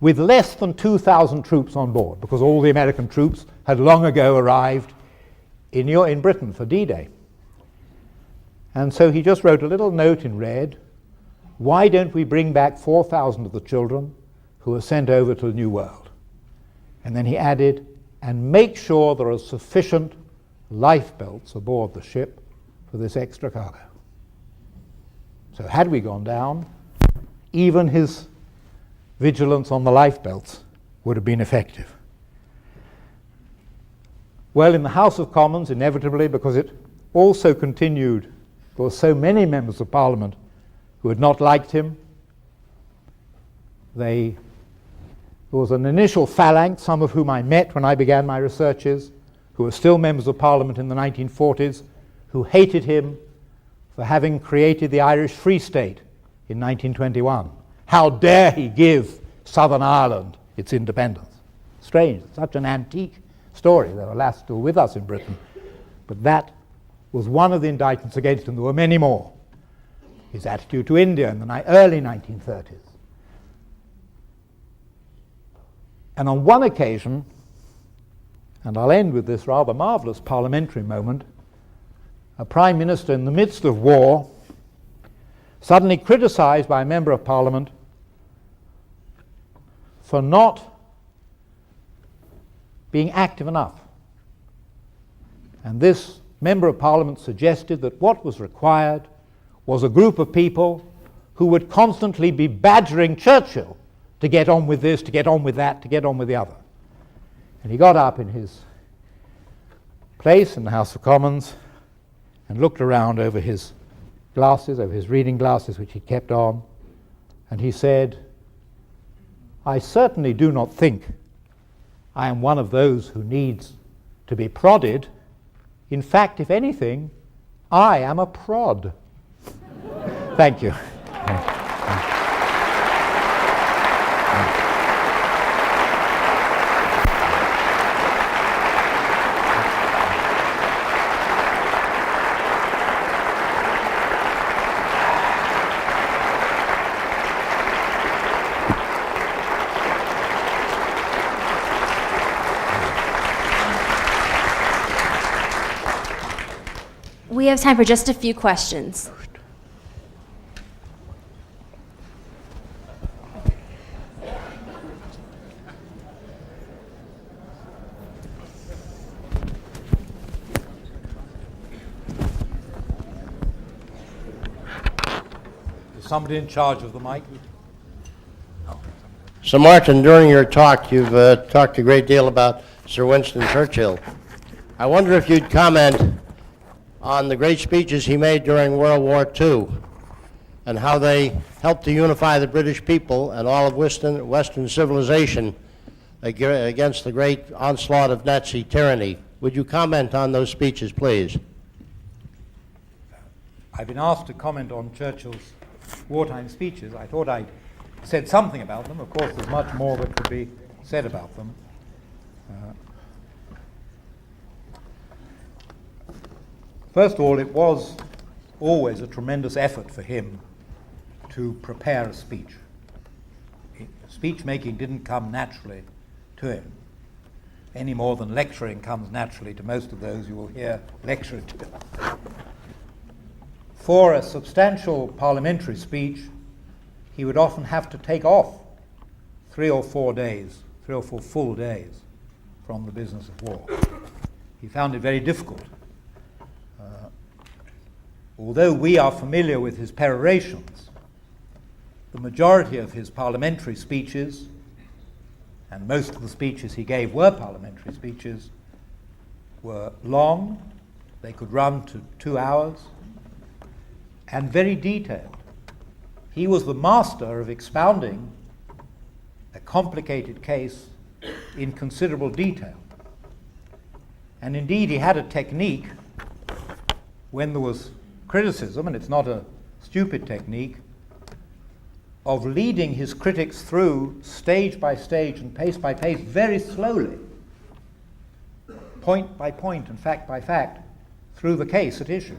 with less than 2,000 troops on board, because all the American troops had long ago arrived in Britain for D-Day. And so he just wrote a little note in red: why don't we bring back 4,000 of the children who were sent over to the New World? And then he added, and make sure there are sufficient lifebelts aboard the ship for this extra cargo. So had we gone down, even his vigilance on the lifebelts would have been effective. Well, in the House of Commons, inevitably, because it also continued, there were so many members of Parliament who had not liked him, there was an initial phalanx, some of whom I met when I began my researches, who were still members of Parliament in the 1940s, who hated him for having created the Irish Free State in 1921. How dare he give Southern Ireland its independence? Strange, such an antique story. They're alas still with us in Britain. But that was one of the indictments against him. There were many more. His attitude to India in the early 1930s. And on one occasion, and I'll end with this rather marvelous parliamentary moment, a prime minister in the midst of war, suddenly criticized by a member of Parliament for not being active enough. And this member of Parliament suggested that what was required was a group of people who would constantly be badgering Churchill to get on with this, to get on with that, to get on with the other. And he got up in his place in the House of Commons and looked around over his glasses, over his reading glasses, which he kept on, and he said, I certainly do not think I am one of those who needs to be prodded. In fact, if anything, I am a prod. Thank you.
We have time for just a few questions.
somebody in charge of the mic?
So Martin, during your talk, you've talked a great deal about Sir Winston Churchill. I wonder if you'd comment on the great speeches he made during World War II and how they helped to unify the British people and all of Western civilization against the great onslaught of Nazi tyranny. Would you comment on those speeches, please?
I've been asked to comment on Churchill's wartime speeches. I thought I'd said something about them. Of course, there's much more that could be said about them. First of all, it was always a tremendous effort for him to prepare a speech. Speech making didn't come naturally to him, any more than lecturing comes naturally to most of those you will hear lectured to. For a substantial parliamentary speech, he would often have to take off 3 or 4 full days from the business of war. He found it very difficult. Although we are familiar with his perorations, the majority of his parliamentary speeches, and most of the speeches he gave were parliamentary speeches, were long. They could run to 2 hours, and very detailed. He was the master of expounding a complicated case in considerable detail. And indeed, he had a technique when there was criticism, and it's not a stupid technique, of leading his critics through stage by stage and pace by pace very slowly, point by point and fact by fact, through the case at issue.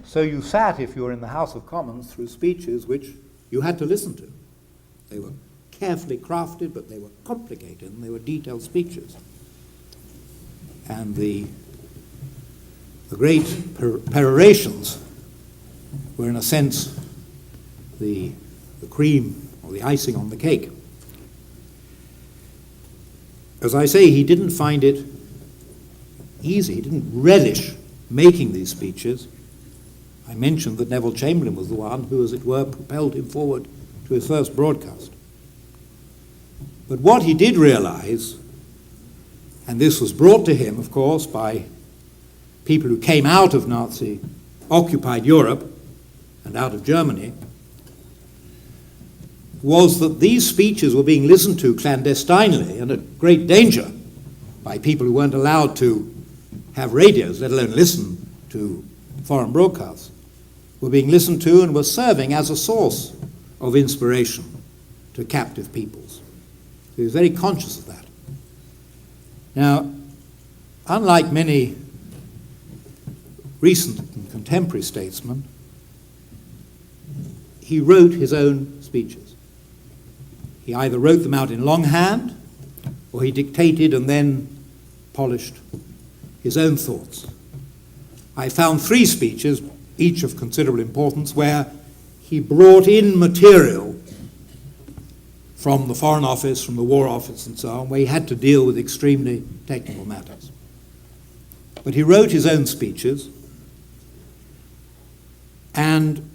So you sat, if you were in the House of Commons, through speeches which you had to listen to. They were carefully crafted, but they were complicated, and they were detailed speeches. And the great perorations were, in a sense, the cream or the icing on the cake. As I say, he didn't find it easy. He didn't relish making these speeches. I mentioned that Neville Chamberlain was the one who, as it were, propelled him forward to his first broadcast. But what he did realize, and this was brought to him, of course, by people who came out of Nazi-occupied Europe and out of Germany, was that these speeches were being listened to clandestinely and at great danger by people who weren't allowed to have radios, let alone listen to foreign broadcasts, were being listened to and were serving as a source of inspiration to captive peoples. So he was very conscious of that. Now, unlike many recent and contemporary statesmen, he wrote his own speeches. He either wrote them out in longhand, or he dictated and then polished his own thoughts. I found 3 speeches, each of considerable importance, where he brought in material from the Foreign Office, from the War Office and so on, where he had to deal with extremely technical matters. But he wrote his own speeches, and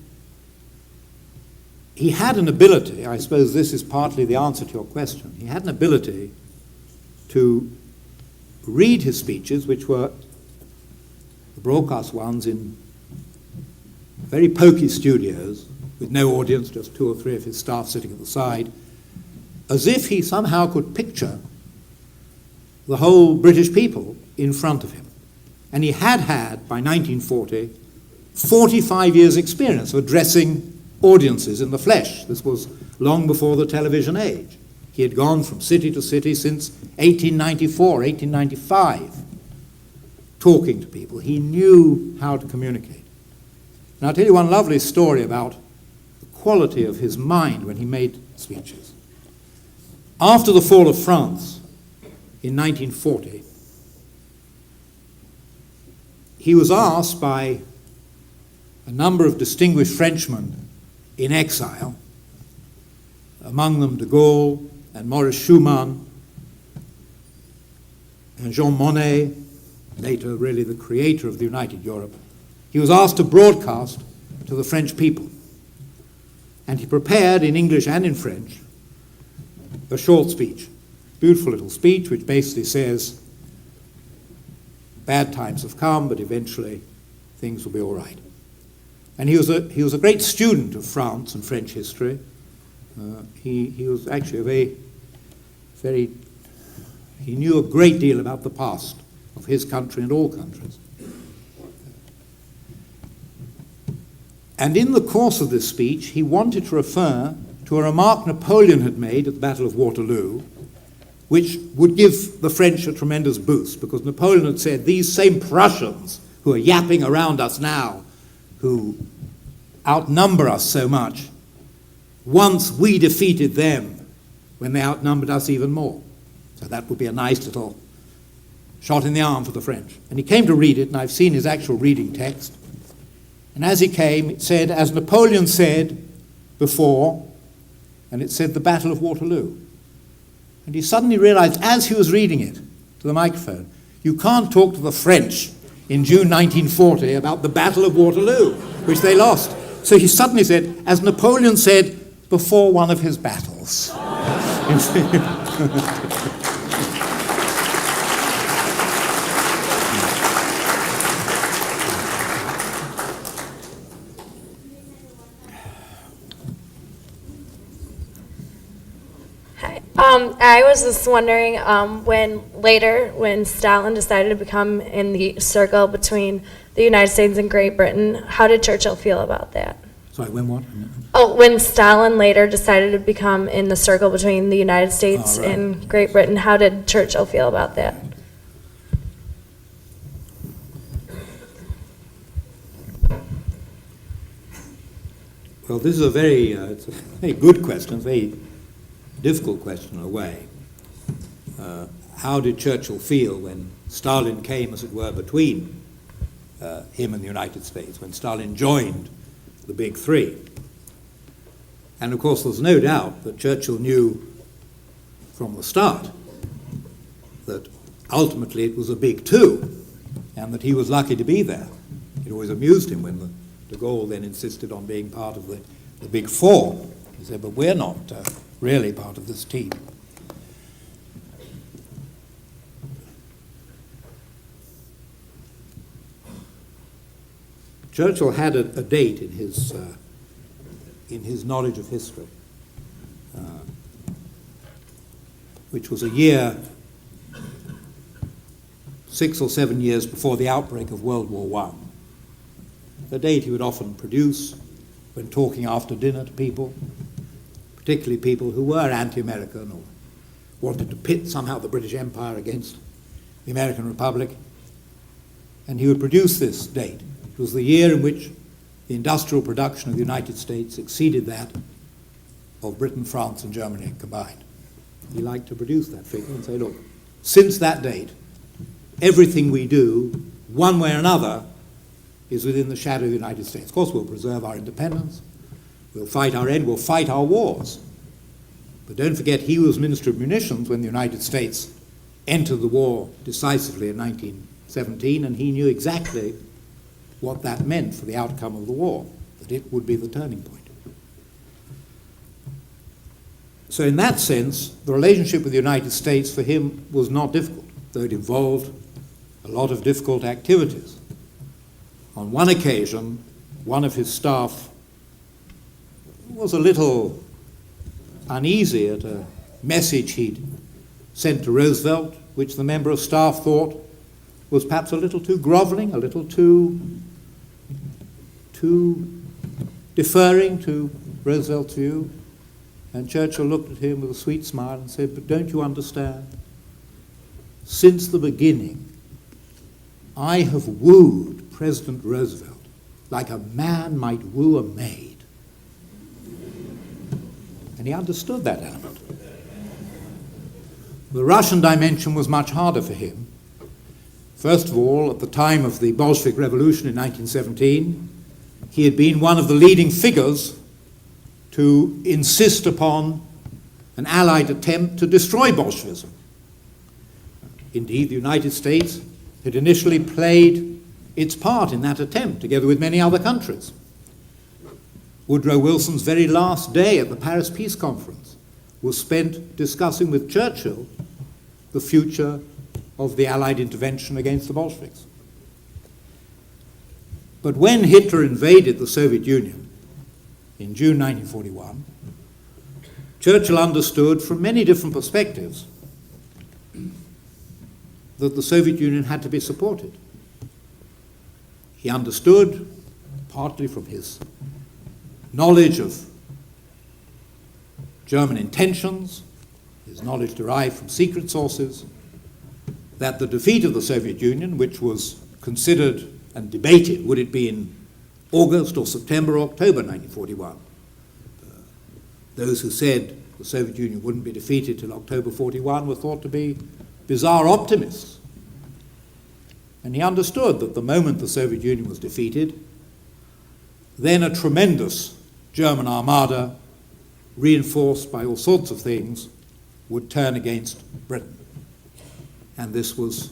he had an ability, I suppose this is partly the answer to your question, he had an ability to read his speeches, which were the broadcast ones in very poky studios with no audience, just 2 or 3 of his staff sitting at the side, as if he somehow could picture the whole British people in front of him. And he had had, by 1940, 45 years' experience of addressing audiences in the flesh. This was long before the television age. He had gone from city to city since 1894, 1895, talking to people. He knew how to communicate. And I'll tell you one lovely story about the quality of his mind when he made speeches. After the fall of France in 1940, he was asked by a number of distinguished Frenchmen in exile, among them de Gaulle and Maurice Schumann and Jean Monnet, later really the creator of the United Europe. He was asked to broadcast
to the French people. And he prepared in English and in French a short speech, beautiful little speech, which basically says, bad times have come, but eventually things will be all right. And he was a great student of France and French history. He was actually he knew a great deal about the past of his country and all countries. And in the course of this speech, he wanted to refer to a remark Napoleon had made at the Battle of Waterloo, which would give the French a tremendous boost, because Napoleon had said, these same Prussians who are yapping around us now, who outnumber us so much, once we defeated them when they outnumbered us even more. So that would be a nice little shot in the arm for the French. And he came to read it, and I've seen his actual reading text. And as he came, it said, as Napoleon said before, and it said the Battle of Waterloo. And he suddenly realized, as he was reading it to the microphone, you can't talk to the French in June 1940 about the Battle of Waterloo, which they lost. So he suddenly said, as Napoleon said before one of his battles.
I was just wondering, when Stalin decided to become in the circle between the United States and Great Britain, how did Churchill feel about that?
Sorry, when what?
When Stalin later decided to become in the circle between the United States
right.
and Great Britain, how did Churchill feel about that?
Well, this is it's a very good question, a very difficult question in a way. How did Churchill feel when Stalin came, as it were, between him and the United States, when Stalin joined the Big Three? And of course, there's no doubt that Churchill knew from the start that ultimately it was a big two, and that he was lucky to be there. It always amused him when de Gaulle then insisted on being part of the Big Four. He said, but we're not really part of this team. Churchill had a date in his knowledge of history, which was a year, 6 or 7 years before the outbreak of World War I. A date he would often produce when talking after dinner to people, particularly people who were anti-American or wanted to pit somehow the British Empire against the American Republic. And he would produce this date. It was the year in which the industrial production of the United States exceeded that of Britain, France, and Germany combined. He liked to produce that figure and say, look, since that date, everything we do, one way or another, is within the shadow of the United States. Of course, we'll preserve our independence, we'll fight our end, we'll fight our wars. But don't forget, he was Minister of Munitions when the United States entered the war decisively in 1917, and he knew exactly what that meant for the outcome of the war, that it would be the turning point. So in that sense, the relationship with the United States for him was not difficult, though it involved a lot of difficult activities. On one occasion, one of his staff was a little uneasy at a message he'd sent to Roosevelt, which the member of staff thought was perhaps a little too groveling, a little too deferring to Roosevelt's view. And Churchill looked at him with a sweet smile and said, but don't you understand? Since the beginning, I have wooed President Roosevelt like a man might woo a maid. And he understood that element. The Russian dimension was much harder for him. First of all, at the time of the Bolshevik Revolution in 1917, he had been one of the leading figures to insist upon an Allied attempt to destroy Bolshevism. Indeed, the United States had initially played its part in that attempt, together with many other countries. Woodrow Wilson's very last day at the Paris Peace Conference was spent discussing with Churchill the future of the Allied intervention against the Bolsheviks. But when Hitler invaded the Soviet Union in June 1941, Churchill understood from many different perspectives that the Soviet Union had to be supported. He understood, partly from his knowledge of German intentions, his knowledge derived from secret sources, that the defeat of the Soviet Union, which was considered and debated, would it be in August or September or October 1941? Those who said the Soviet Union wouldn't be defeated till October 41 were thought to be bizarre optimists. And he understood that the moment the Soviet Union was defeated, then a tremendous German armada, reinforced by all sorts of things, would turn against Britain. And this was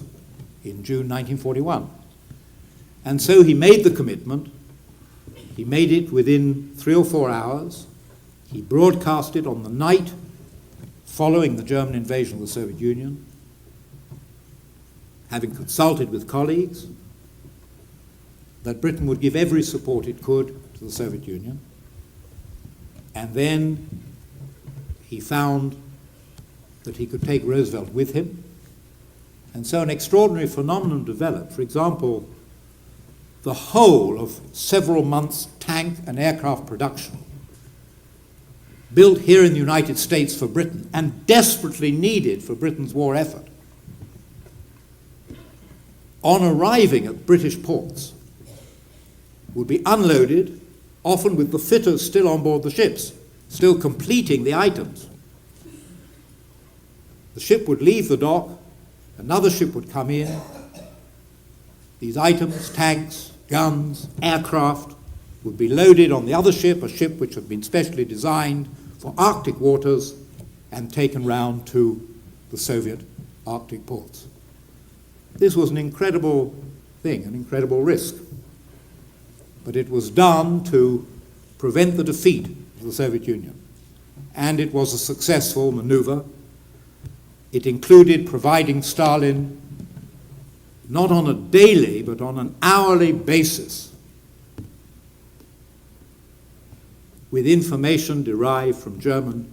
in June 1941. And so he made the commitment. He made it within 3 or 4 hours. He broadcast it on the night following the German invasion of the Soviet Union, having consulted with colleagues, that Britain would give every support it could to the Soviet Union. And then he found that he could take Roosevelt with him. And so an extraordinary phenomenon developed. For example, the whole of several months' tank and aircraft production, built here in the United States for Britain and desperately needed for Britain's war effort, on arriving at British ports, would be unloaded, often with the fitters still on board the ships, still completing the items. The ship would leave the dock, another ship would come in. These items, tanks, guns, aircraft, would be loaded on the other ship, a ship which had been specially designed for Arctic waters, and taken round to the Soviet Arctic ports. This was an incredible thing, an incredible risk. But it was done to prevent the defeat of the Soviet Union. And it was a successful maneuver. It included providing Stalin, not on a daily, but on an hourly basis, with information derived from German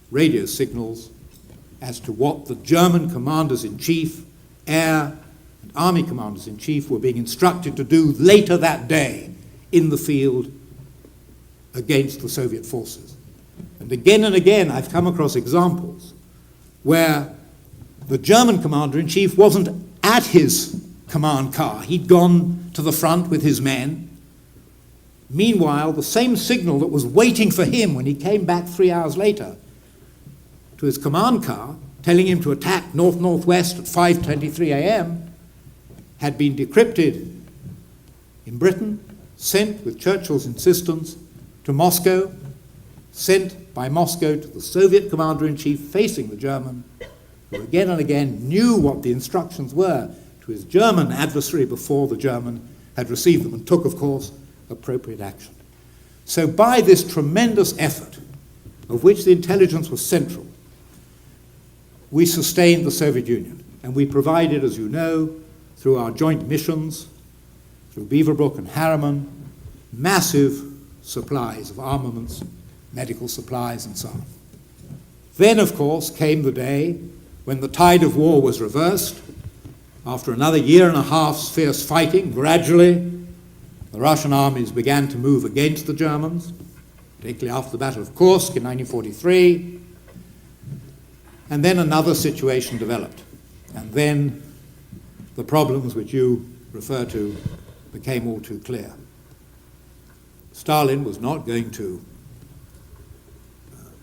radio signals as to what the German commanders-in-chief, air and army commanders-in-chief, were being instructed to do later that day in the field against the Soviet forces. And again, I've come across examples where the German commander-in-chief wasn't at his command car. He'd gone to the front with his men. Meanwhile, the same signal that was waiting for him when he came back 3 hours later to his command car, telling him to attack north-northwest at 5:23 a.m., had been decrypted in Britain, sent with Churchill's insistence to Moscow, sent by Moscow to the Soviet commander-in-chief facing the German, who again and again knew what the instructions were to his German adversary before the German had received them, and took, of course, appropriate action. So by this tremendous effort, of which the intelligence was central, we sustained the Soviet Union, and we provided, as you know, through our joint missions, through Beaverbrook and Harriman, massive supplies of armaments, medical supplies, and so on. Then, of course, came the day when the tide of war was reversed. After another year and a half's fierce fighting, gradually the Russian armies began to move against the Germans, particularly after the Battle of Kursk in 1943. And then another situation developed. And then the problems which you refer to became all too clear. Stalin was not going to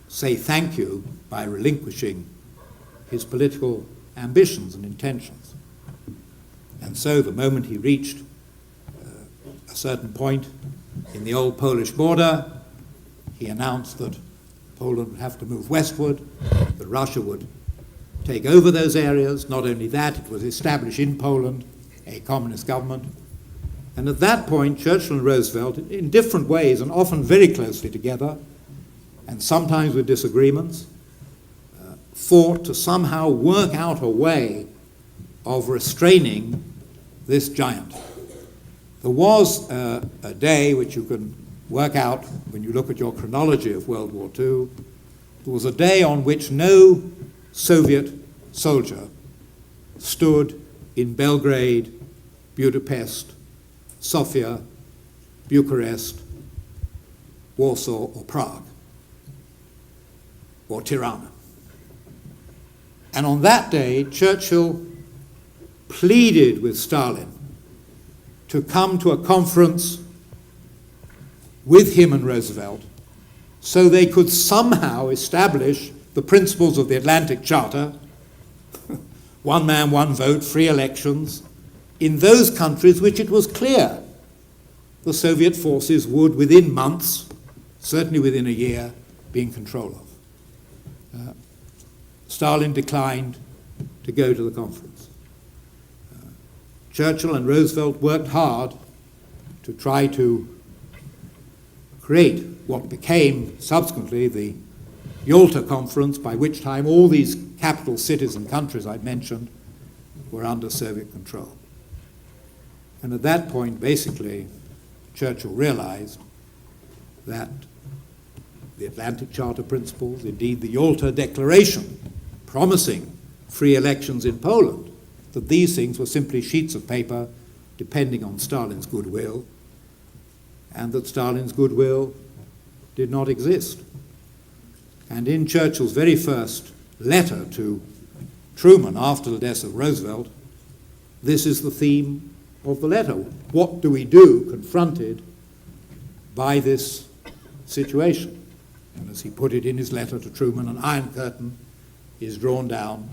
say thank you by relinquishing his political ambitions and intentions. And so the moment he reached a certain point in the old Polish border, he announced that Poland would have to move westward, that Russia would take over those areas. Not only that, it would establish in Poland a communist government. And at that point, Churchill and Roosevelt, in different ways and often very closely together, and sometimes with disagreements, fought to somehow work out a way of restraining this giant. There was a day which you can work out when you look at your chronology of World War II. There was a day on which no Soviet soldier stood in Belgrade, Budapest, Sofia, Bucharest, Warsaw, or Prague, or Tirana. And on that day, Churchill pleaded with Stalin to come to a conference with him and Roosevelt so they could somehow establish the principles of the Atlantic Charter, one man, one vote, free elections, in those countries which it was clear the Soviet forces would, within months, certainly within a year, be in control of. Stalin declined to go to the conference. Churchill and Roosevelt worked hard to try to create what became subsequently the Yalta Conference, by which time all these capital cities and countries I've mentioned were under Soviet control. And at that point, basically, Churchill realized that the Atlantic Charter principles, indeed the Yalta Declaration, promising free elections in Poland, that these things were simply sheets of paper depending on Stalin's goodwill, and that Stalin's goodwill did not exist. And in Churchill's very first letter to Truman after the death of Roosevelt, this is the theme of the letter. What do we do confronted by this situation? And as he put it in his letter to Truman, an iron curtain is drawn down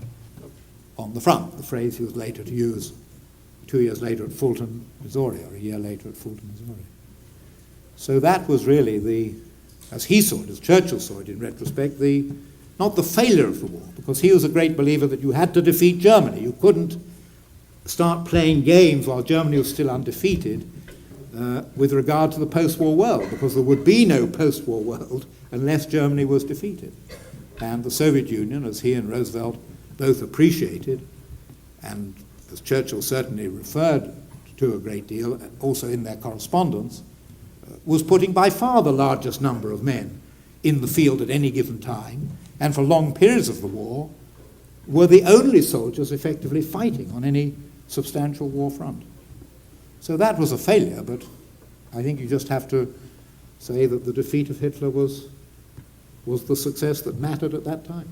on the front, the phrase he was later to use 2 years later at Fulton, Missouri, or a year later at Fulton, Missouri. So that was really as he saw it, as Churchill saw it in retrospect, not the failure of the war, because he was a great believer that you had to defeat Germany. You couldn't start playing games while Germany was still undefeated with regard to the post-war world, because there would be no post-war world unless Germany was defeated. And the Soviet Union, as he and Roosevelt both appreciated, and as Churchill certainly referred to a great deal, also in their correspondence, was putting by far the largest number of men in the field at any given time, and for long periods of the war, were the only soldiers effectively fighting on any substantial war front. So that was a failure, but I think you just have to say that the defeat of Hitler was the success that mattered at that time.